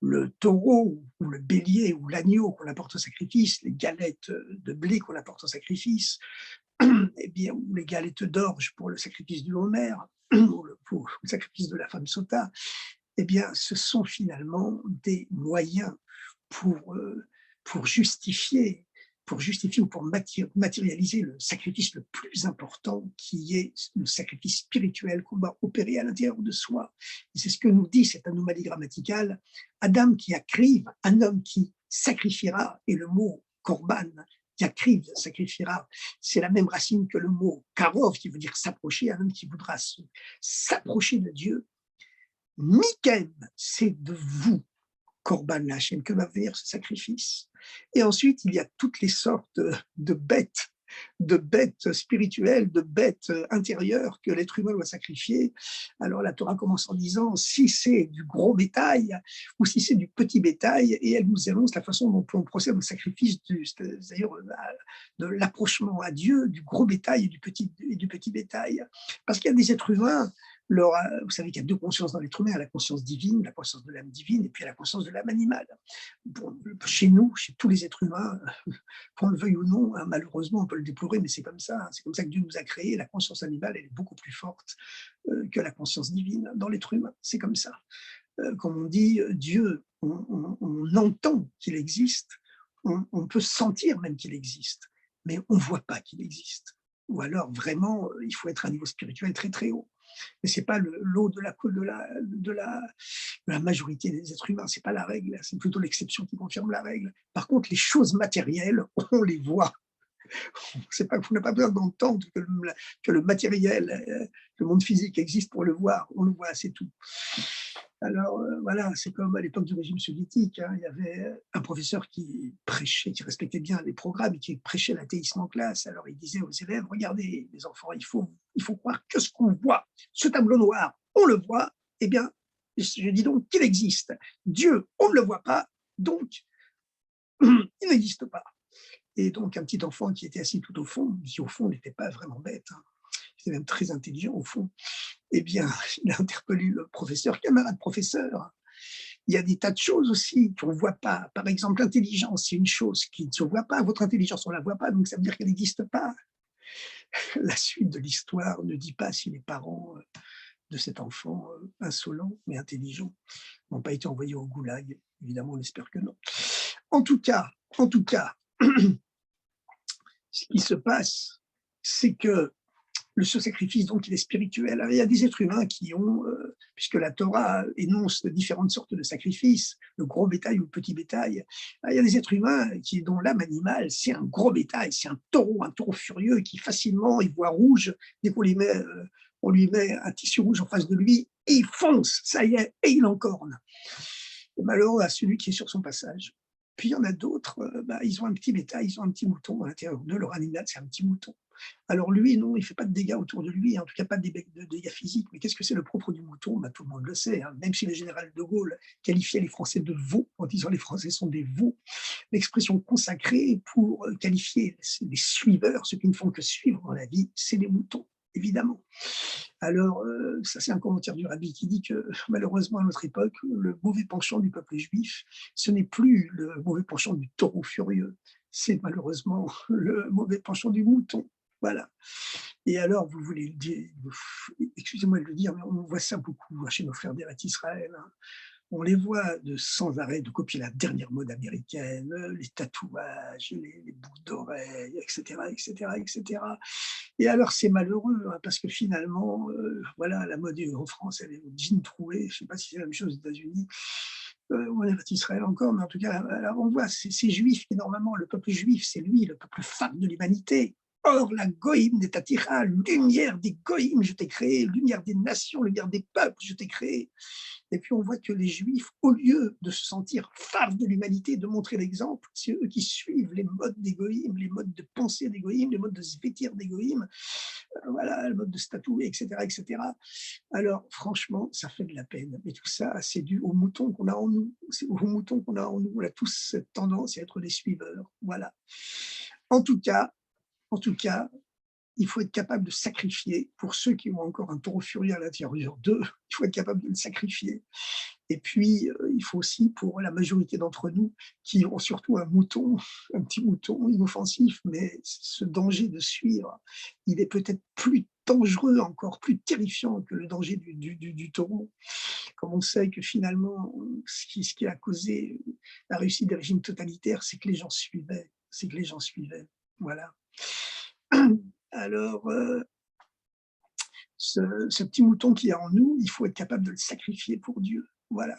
le taureau ou le bélier ou l'agneau qu'on apporte au sacrifice, les galettes de blé qu'on apporte au sacrifice, eh bien, ou les galettes d'orge pour le sacrifice du Homer, ou pour le sacrifice de la femme sota, eh bien, ce sont finalement des moyens pour, euh, pour justifier, ou pour matérialiser le sacrifice le plus important, qui est le sacrifice spirituel qu'on va opérer à l'intérieur de soi. Et c'est ce que nous dit cette anomalie grammaticale. Adam qui acrive, un homme qui sacrifiera, et le mot korban, Yacriv, sacrifiera, c'est la même racine que le mot karov, qui veut dire s'approcher, un homme qui voudra s'approcher de Dieu. Mikem, c'est de vous, Korban Lachem, que va venir ce sacrifice. Et ensuite, il y a toutes les sortes de bêtes spirituelles, de bêtes intérieures que l'être humain doit sacrifier. Alors la Torah commence en disant si c'est du gros bétail ou si c'est du petit bétail, et elle nous annonce la façon dont on procède au sacrifice, c'est-à-dire de l'approchement à Dieu du gros bétail et du petit bétail. Parce qu'il y a des êtres humains. Vous savez qu'il y a deux consciences dans l'être humain, la conscience divine, la conscience de l'âme divine, et puis la conscience de l'âme animale. Bon, chez nous, chez tous les êtres humains, qu'on le veuille ou non, hein, malheureusement, on peut le déplorer, mais c'est comme ça. C'est comme ça que Dieu nous a créés. La conscience animale, elle est beaucoup plus forte que la conscience divine dans l'être humain. C'est comme ça. Comme on dit, Dieu, on entend qu'il existe, on peut sentir même qu'il existe, mais on ne voit pas qu'il existe. Ou alors, vraiment, il faut être à un niveau spirituel très, très haut. Mais ce n'est pas le lot de la majorité des êtres humains, ce n'est pas la règle, c'est plutôt l'exception qui confirme la règle. Par contre, les choses matérielles, on les voit. C'est pas, vous n'avez pas besoin d'entendre que le matériel, le monde physique existe pour le voir. On le voit, c'est tout. Alors, voilà, c'est comme à l'époque du régime soviétique, hein, il y avait un professeur qui prêchait, qui respectait bien les programmes et qui prêchait l'athéisme en classe. Alors, il disait aux élèves: «Regardez les enfants, il faut croire que ce qu'on voit. Ce tableau noir, on le voit, eh bien, je dis donc qu'il existe. Dieu, on ne le voit pas, donc il n'existe pas». Et donc, un petit enfant qui était assis tout au fond, qui au fond n'était pas vraiment bête, hein, il était même très intelligent au fond, eh bien, il a interpellé le professeur: «Camarade professeur, il y a des tas de choses aussi qu'on ne voit pas. Par exemple, l'intelligence, c'est une chose qui ne se voit pas. Votre intelligence, on ne la voit pas, donc ça veut dire qu'elle n'existe pas». La suite de l'histoire ne dit pas si les parents de cet enfant insolent mais intelligent n'ont pas été envoyés au goulag. Évidemment, on espère que non. En tout cas, ce qui se passe, c'est que ce sacrifice, donc, il est spirituel. Alors, il y a des êtres humains qui ont, puisque la Torah énonce différentes sortes de sacrifices, le gros bétail ou le petit bétail, il y a des êtres humains dont l'âme animale, c'est un gros bétail, c'est un taureau furieux qui facilement, il voit rouge, dès on lui met un tissu rouge en face de lui, et il fonce, ça y est, et il encorne. Et malheur à celui qui est sur son passage. Puis il y en a d'autres, ils ont un petit bétail, ils ont un petit mouton à l'intérieur de leur animal, c'est un petit mouton. Alors lui, non, il ne fait pas de dégâts autour de lui, en tout cas pas de dégâts physiques. Mais qu'est-ce que c'est le propre du mouton? Tout le monde le sait, hein. Même si le général de Gaulle qualifiait les Français de veaux, en disant les Français sont des veaux, l'expression consacrée pour qualifier les suiveurs, ceux qui ne font que suivre dans la vie, c'est les moutons, évidemment. Alors, ça c'est un commentaire du rabbi qui dit que malheureusement à notre époque, le mauvais penchant du peuple juif, ce n'est plus le mauvais penchant du taureau furieux, c'est malheureusement le mauvais penchant du mouton. Voilà. Et alors, vous voulez le dire, excusez-moi de le dire, mais on voit ça beaucoup chez nos frères d'Eretz Israël, hein. On les voit sans arrêt de copier la dernière mode américaine, les tatouages, les boucles d'oreilles, etc., etc., etc. Et alors, c'est malheureux, hein, parce que finalement, voilà, la mode en France, elle est au jean troué. Je ne sais pas si c'est la même chose aux États-Unis, ou en Israël encore, mais en tout cas, alors on voit ces juifs qui, normalement, le peuple juif, c'est lui, le peuple phare de l'humanité. Or, la goïm des Tatira, lumière des goïm, je t'ai créé, lumière des nations, lumière des peuples, je t'ai créé. Et puis on voit que les Juifs, au lieu de se sentir phares de l'humanité, de montrer l'exemple, c'est eux qui suivent les modes des goïms, les modes de pensée des goïms, les modes de se vêtir des goïms, voilà, le mode de se tatouer, etc., etc. Alors franchement, ça fait de la peine. Mais tout ça, c'est dû aux moutons qu'on a en nous. C'est aux moutons qu'on a en nous. On a tous cette tendance à être des suiveurs. Voilà. En tout cas, en tout cas, il faut être capable de sacrifier. Pour ceux qui ont encore un taureau furieux à l'intérieur d'eux, il faut être capable de le sacrifier. Et puis, il faut aussi, pour la majorité d'entre nous, qui ont surtout un mouton, un petit mouton inoffensif, mais ce danger de suivre, il est peut-être plus dangereux, encore plus terrifiant que le danger du taureau. Comme on sait que finalement, ce qui a causé la réussite des régimes totalitaires, c'est que les gens suivaient, c'est que les gens suivaient. Voilà. Alors, ce petit mouton qui est en nous, il faut être capable de le sacrifier pour Dieu. Voilà.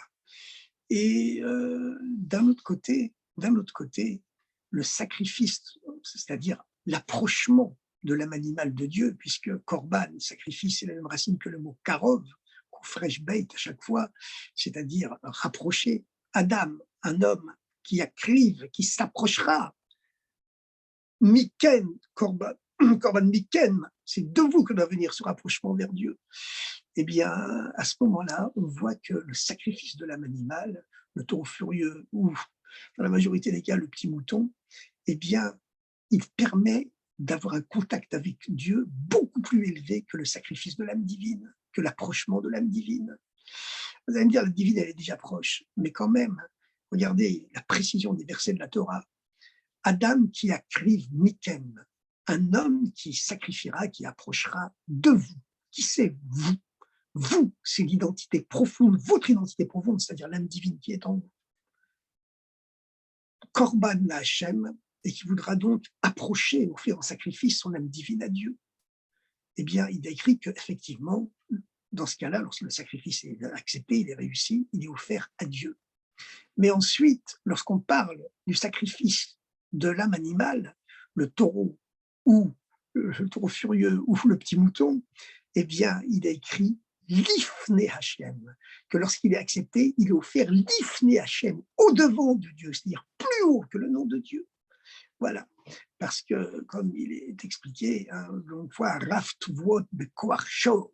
Et d'un autre côté, le sacrifice, c'est-à-dire l'approchement de l'âme animale de Dieu, puisque korban, sacrifice, c'est la même racine que le mot karov, qu'on fresh bait à chaque fois, c'est-à-dire rapprocher. Adam, un homme qui accrive, qui s'approchera. Miken, korban, korban miken, c'est de vous que doit venir ce rapprochement vers Dieu. Eh bien, à ce moment-là, on voit que le sacrifice de l'âme animale, le taureau furieux ou, dans la majorité des cas, le petit mouton, eh bien, il permet d'avoir un contact avec Dieu beaucoup plus élevé que le sacrifice de l'âme divine, que l'approchement de l'âme divine. Vous allez me dire, la divine, elle est déjà proche, mais quand même, regardez la précision des versets de la Torah. Adam qui accrive Mikem, un homme qui sacrifiera, qui approchera de vous. Qui c'est vous? Vous, c'est l'identité profonde, votre identité profonde, c'est-à-dire l'âme divine qui est en vous. Korban Hachem, et qui voudra donc approcher, offrir en sacrifice son âme divine à Dieu. Eh bien, il a écrit qu'effectivement, dans ce cas-là, lorsque le sacrifice est accepté, il est réussi, il est offert à Dieu. Mais ensuite, lorsqu'on parle du sacrifice de l'âme animale, le taureau ou le taureau furieux ou le petit mouton, eh bien, il a écrit l'Ifné Hachem, que lorsqu'il est accepté, il est offert l'Ifné Hachem, au-devant de Dieu, c'est-à-dire plus haut que le nom de Dieu. Voilà, parce que, comme il est expliqué, hein, on voit Raf Tuvot Bekoar Shor,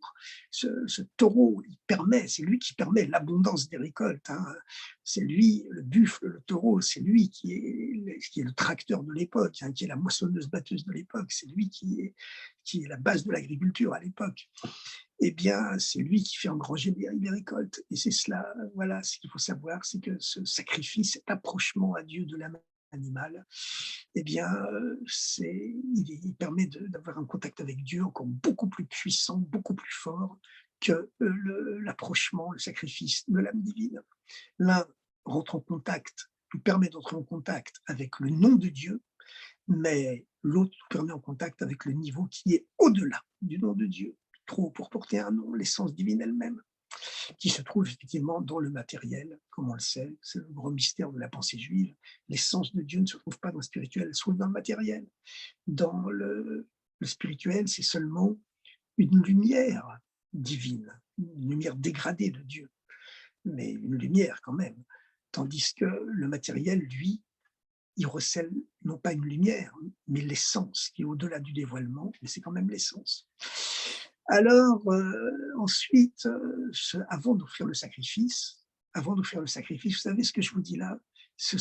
ce taureau, c'est lui qui permet l'abondance des récoltes. Hein. C'est lui, le buffle, le taureau, c'est lui qui est le tracteur de l'époque, hein, qui est la moissonneuse-batteuse de l'époque, c'est lui qui est la base de l'agriculture à l'époque. Eh bien, c'est lui qui fait engranger les récoltes. Et c'est cela, voilà, ce qu'il faut savoir, c'est que ce sacrifice, cet approchement à Dieu de l'âme animale, eh bien, il permet d'avoir un contact avec Dieu encore beaucoup plus puissant, beaucoup plus fort que l'approchement, le sacrifice de l'âme divine. L'un rentre en contact, nous permet d'entrer en contact avec le nom de Dieu, mais l'autre nous permet en contact avec le niveau qui est au-delà du nom de Dieu, trop pour porter un nom, l'essence divine elle-même, qui se trouve effectivement dans le matériel, comme on le sait, c'est le grand mystère de la pensée juive. L'essence de Dieu ne se trouve pas dans le spirituel, elle se trouve dans le matériel. Dans le spirituel, c'est seulement une lumière divine, une lumière dégradée de Dieu, mais une lumière quand même. Tandis que le matériel, lui, il recèle non pas une lumière, mais l'essence qui est au-delà du dévoilement, mais c'est quand même l'essence. Alors, ensuite, avant d'offrir le sacrifice, vous savez ce que je vous dis là, c'est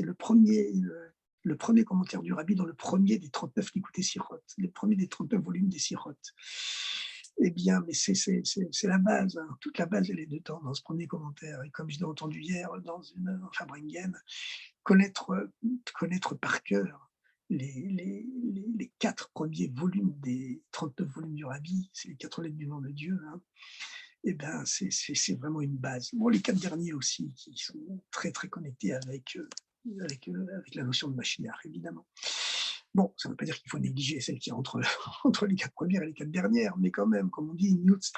le premier commentaire du Rabbi dans le premier des 39 Likutei Sirot, le premier des 39 volumes des Sirot. Eh bien, mais c'est la base, hein. Toute la base, elle est dedans, dans ce premier commentaire. Et comme je l'ai entendu hier dans une Fabringen, connaître par cœur les 4 premiers volumes des 39 volumes du Rabbi, c'est les 4 lettres du nom de Dieu, hein, et ben c'est vraiment une base. Bon, les 4 derniers aussi, qui sont très, très connectés avec la notion de Mashiach, évidemment. Bon, ça ne veut pas dire qu'il faut négliger celle qui est entre, entre les 4 premières et les 4 dernières, mais quand même, comme on dit, Nutz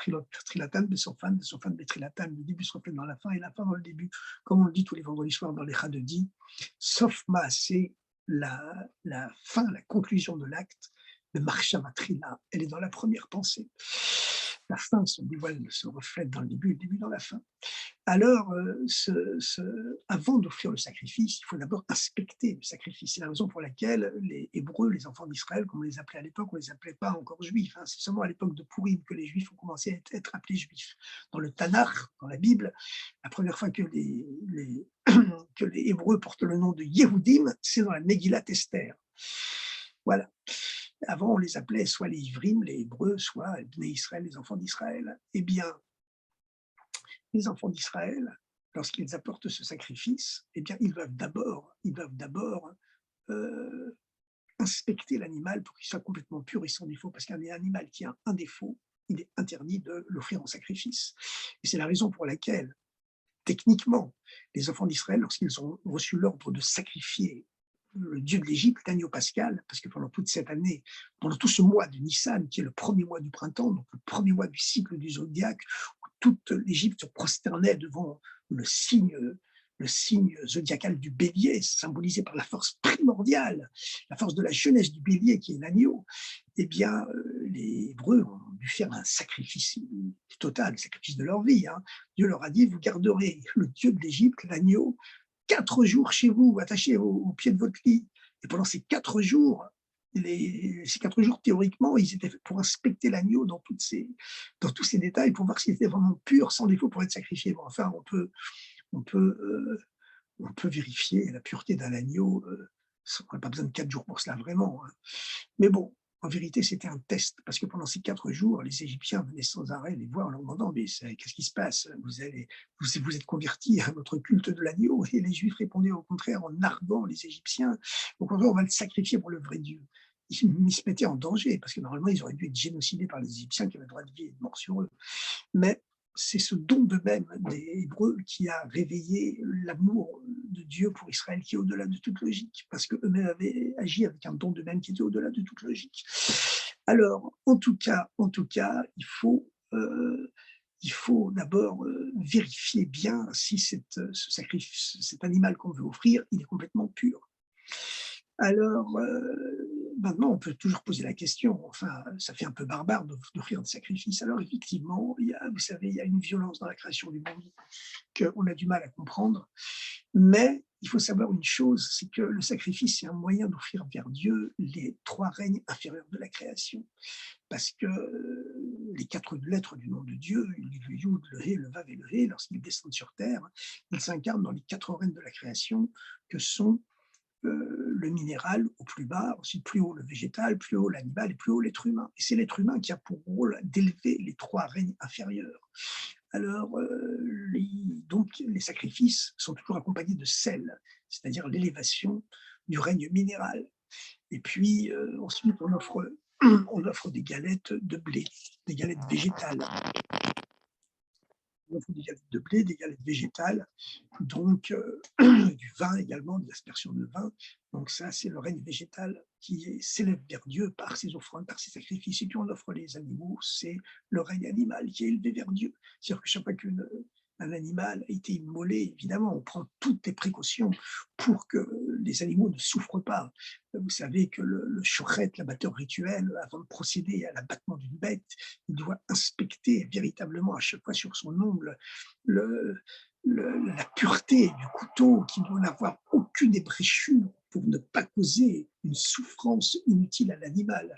Trilatan, Besofan, Betrilatan, le début se reflète dans la fin et la fin dans le début, comme on le dit tous les vendredis soirs dans les Chadodi, sauf c'est la fin, la conclusion de l'acte, de Marshavatrila, elle est dans la première pensée. La fin se dévoile, se reflète dans le début dans la fin. Alors, avant d'offrir le sacrifice, il faut d'abord inspecter le sacrifice. C'est la raison pour laquelle les Hébreux, les enfants d'Israël, comme on les appelait à l'époque, on ne les appelait pas encore juifs. Hein. C'est seulement à l'époque de Pourim que les juifs ont commencé à être appelés juifs. Dans le Tanakh, dans la Bible, la première fois que que les Hébreux portent le nom de Yehudim, c'est dans la Megillat Esther. Voilà. Avant, on les appelait soit les Ivrim, les Hébreux, soit les Bnei Israël, les enfants d'Israël. Eh bien, les enfants d'Israël, lorsqu'ils apportent ce sacrifice, eh bien, ils doivent d'abord inspecter l'animal pour qu'il soit complètement pur et sans défaut, parce qu'un animal qui a un défaut, il est interdit de l'offrir en sacrifice. Et c'est la raison pour laquelle, techniquement, les enfants d'Israël, lorsqu'ils ont reçu l'ordre de sacrifier le dieu de l'Égypte, l'agneau pascal, parce que pendant toute cette année, pendant tout ce mois de Nissan, qui est le premier mois du printemps, donc le premier mois du cycle du zodiaque, où toute l'Égypte se prosternait devant le signe zodiacal du bélier, symbolisé par la force primordiale, la force de la jeunesse du bélier qui est l'agneau, eh bien, les Hébreux ont dû faire un sacrifice total, le sacrifice de leur vie. Hein. Dieu leur a dit, vous garderez le dieu de l'Égypte, l'agneau, 4 jours chez vous, attachés au pied de votre lit. Et pendant ces 4 jours, ces 4 jours, théoriquement, ils étaient faits pour inspecter l'agneau dans tous ses détails, pour voir s'il était vraiment pur, sans défaut, pour être sacrifié. Bon, enfin, on peut, on peut vérifier la pureté d'un agneau. On n'a pas besoin de 4 jours pour cela, vraiment. Hein. Mais bon, en vérité, c'était un test, parce que pendant ces 4 jours, les Égyptiens venaient sans arrêt les voir en leur demandant, mais qu'est-ce qui se passe, vous êtes convertis à notre culte de l'agneau? Et les Juifs répondaient au contraire en narguant les Égyptiens, au contraire, on va le sacrifier pour le vrai Dieu. Ils se mettaient en danger, parce que normalement, ils auraient dû être génocidés par les Égyptiens qui avaient le droit de vie et de mort sur eux. Mais c'est ce don de même des Hébreux qui a réveillé l'amour de Dieu pour Israël qui est au-delà de toute logique, parce qu'eux-mêmes avaient agi avec un don de même qui était au-delà de toute logique. Alors, en tout cas, il faut d'abord vérifier bien si cet animal qu'on veut offrir, il est complètement pur. Alors, maintenant, on peut toujours poser la question, enfin, ça fait un peu barbare d'offrir des sacrifices. Alors effectivement, vous savez, il y a une violence dans la création du monde qu'on a du mal à comprendre, mais il faut savoir une chose, c'est que le sacrifice, c'est un moyen d'offrir vers Dieu les 3 règnes inférieurs de la création. Parce que les 4 lettres du nom de Dieu, le Yud, le He, le Vav et le He, lorsqu'ils descendent sur terre, ils s'incarnent dans les 4 règnes de la création que sont le minéral au plus bas, ensuite plus haut le végétal, plus haut l'animal et plus haut l'être humain. Et c'est l'être humain qui a pour rôle d'élever les 3 règnes inférieurs. Alors, donc les sacrifices sont toujours accompagnés de sel, c'est-à-dire l'élévation du règne minéral. Et puis, ensuite, on offre des galettes de blé, des galettes végétales. On offre des galettes de blé, des galettes végétales, donc du vin également, de l'aspersion de vin. Donc ça, c'est le règne végétal qui s'élève vers Dieu par ses offrandes, par ses sacrifices. Et puis on offre les animaux, c'est le règne animal qui est élevé vers Dieu. C'est-à-dire que chaque fois qu'un animal a été immolé, évidemment, on prend toutes les précautions pour que les animaux ne souffrent pas. Vous savez que le shochet, l'abatteur rituel, avant de procéder à l'abattement d'une bête, il doit inspecter véritablement à chaque fois sur son ongle le, la pureté du couteau, qui doit n'avoir aucune ébréchure pour ne pas causer une souffrance inutile à l'animal.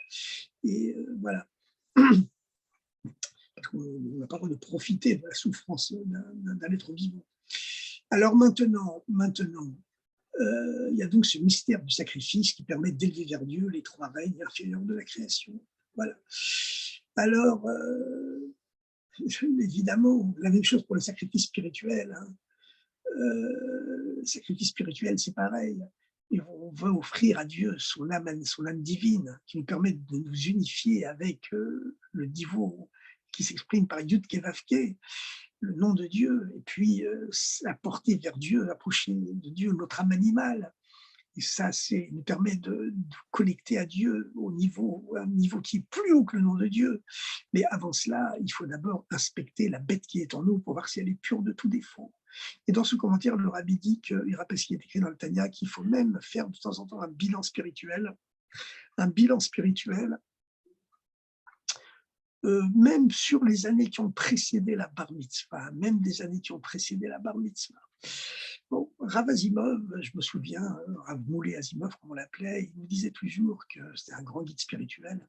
Et voilà. Parce qu'on n'a pas le droit de profiter de la souffrance d'un être vivant. Alors maintenant, il y a donc ce mystère du sacrifice qui permet d'élever vers Dieu les 3 règnes inférieurs de la création. Voilà. Alors, évidemment, la même chose pour le sacrifice spirituel. Hein. Le sacrifice spirituel, c'est pareil. Et on veut offrir à Dieu son âme divine, qui nous permet de nous unifier avec le Divo, qui s'exprime par Yud Kevavke, le nom de Dieu, et puis apporter vers Dieu, approcher de Dieu notre âme animale. Et ça, nous permet de connecter à Dieu à un niveau qui est plus haut que le nom de Dieu. Mais avant cela, il faut d'abord inspecter la bête qui est en nous pour voir si elle est pure de tout défaut. Et dans ce commentaire, le rabbi dit, il rappelle ce qui est écrit dans le Tanya, qu'il faut même faire de temps en temps un bilan spirituel. Un bilan spirituel, même sur les années qui ont précédé la bar mitzvah, même des années qui ont précédé la bar mitzvah. Bon, Rav Asimov, je me souviens, Rav Moulé Asimov, comme on l'appelait, il nous disait toujours que c'était un grand guide spirituel.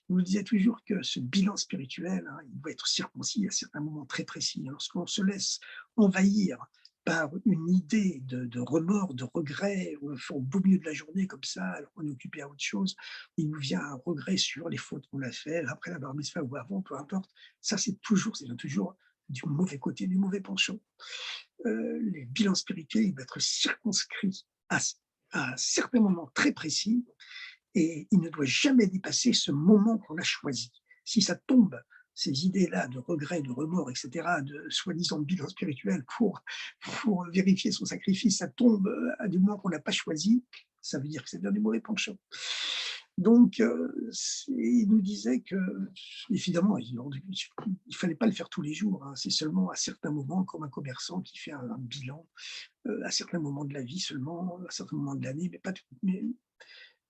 Il nous disait toujours que ce bilan spirituel, hein, il doit être circoncis à certains moments très précis. Lorsqu'on se laisse envahir par une idée de remords, de regret, au beau milieu de la journée comme ça, alors qu'on est occupé à autre chose, il nous vient un regret sur les fautes qu'on a fait après la bar mitzvah ou avant, peu importe. Ça, c'est toujours du mauvais côté, du mauvais penchant. Les bilans spirituels, ils doivent être circonscrits à certains moments très précis et il ne doit jamais dépasser ce moment qu'on a choisi. Si ça tombe, ces idées-là de regret, de remords, etc., de soi-disant bilan spirituel pour vérifier son sacrifice, ça tombe à du moment qu'on n'a pas choisi, ça veut dire que c'est bien du mauvais penchant. Donc, il nous disait que, évidemment, il ne fallait pas le faire tous les jours. Hein. C'est seulement à certains moments, comme un commerçant qui fait un bilan, à certains moments de la vie seulement, à certains moments de l'année, mais pas tout.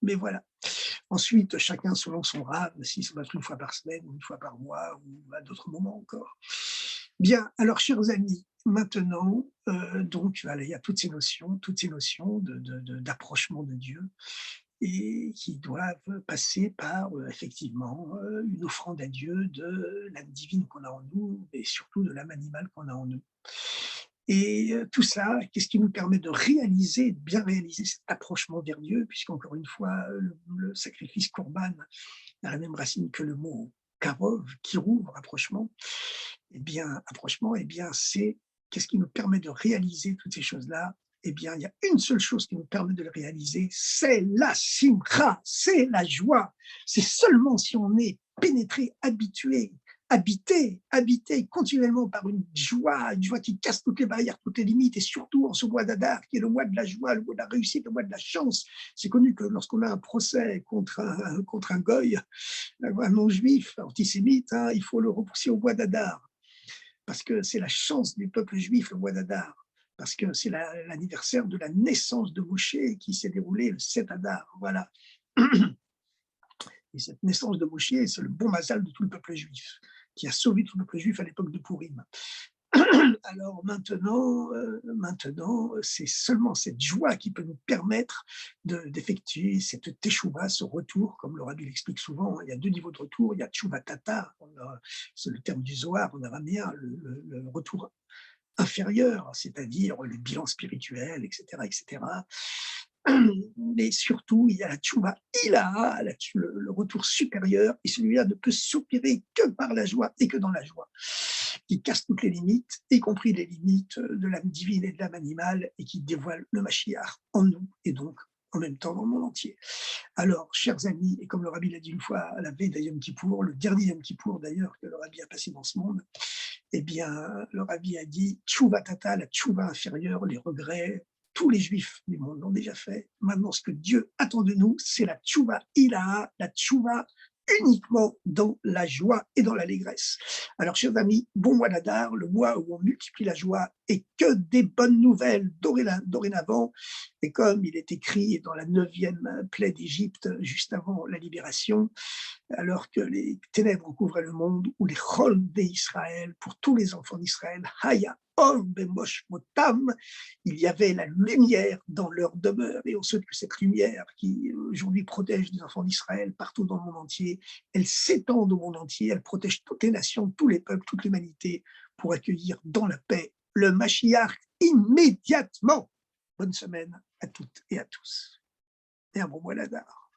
Mais voilà. Ensuite, chacun selon son rave, si ça va être une fois par semaine, ou une fois par mois, ou à d'autres moments encore. Bien, alors, chers amis, maintenant, donc, voilà, il y a toutes ces notions d'approchement de Dieu et qui doivent passer par effectivement une offrande à Dieu de l'âme divine qu'on a en nous et surtout de l'âme animale qu'on a en nous. Et tout ça, qu'est-ce qui nous permet de réaliser, de bien réaliser cet approchement vers Dieu, puisqu'encore une fois, le sacrifice korban a la même racine que le mot karov, kirou, rapprochement. Eh bien, c'est qu'est-ce qui nous permet de réaliser toutes ces choses-là? Eh bien, il y a une seule chose qui nous permet de le réaliser, c'est la simcha, c'est la joie. C'est seulement si on est pénétré, habité continuellement par une joie qui casse toutes les barrières, toutes les limites, et surtout en ce mois d'Adar, qui est le mois de la joie, le mois de la réussite, le mois de la chance. C'est connu que lorsqu'on a un procès contre un goy, un non-juif, antisémite, hein, il faut le repousser au mois d'Adar parce que c'est la chance du peuple juif, le mois d'Adar. parce que c'est l'anniversaire de la naissance de Moshe qui s'est déroulée le 7 Adar. Voilà. Et cette naissance de Moshe, c'est le bon mazal de tout le peuple juif, qui a sauvé tout le peuple juif à l'époque de Pourim. Alors maintenant, c'est seulement cette joie qui peut nous permettre d'effectuer cette teshuva, ce retour, comme le Rabbi l'explique souvent. Il y a deux niveaux de retour. Il y a teshuva tata, c'est le terme du Zohar en araméen, le retour inférieur, c'est-à-dire le bilan spirituel, etc., etc. Mais surtout, il y a la tchouva ilaha, le retour supérieur, et celui-là ne peut s'opérer que par la joie et que dans la joie, qui casse toutes les limites, y compris les limites de l'âme divine et de l'âme animale, et qui dévoile le Mashiach en nous, et donc en même temps dans le monde entier. Alors, chers amis, et comme le Rabbi l'a dit une fois à la veille d'Yom Kippour, le dernier Yom Kippour d'ailleurs que le Rabbi a passé dans ce monde, eh bien, le Rabbi a dit tchouva tata, la tchouva inférieure, les regrets, tous les juifs du monde l'ont déjà fait. Maintenant, ce que Dieu attend de nous, c'est la tchouva ilaha, la tchouva uniquement dans la joie et dans l'allégresse. Alors, chers amis, bon mois d'Adar, le mois où on multiplie la joie et que des bonnes nouvelles dorénavant. Et comme il est écrit dans la 9e plaie d'Égypte, juste avant la libération, alors que les ténèbres couvraient le monde, où les chol d'Israël, pour tous les enfants d'Israël, Haya Or Bemosh Motam, il y avait la lumière dans leur demeure. Et on sait que cette lumière qui aujourd'hui protège les enfants d'Israël partout dans le monde entier, elle s'étend au monde entier, elle protège toutes les nations, tous les peuples, toute l'humanité, pour accueillir dans la paix le Mashiach immédiatement. Bonne semaine à toutes et à tous. Et un bon mois d'Adar.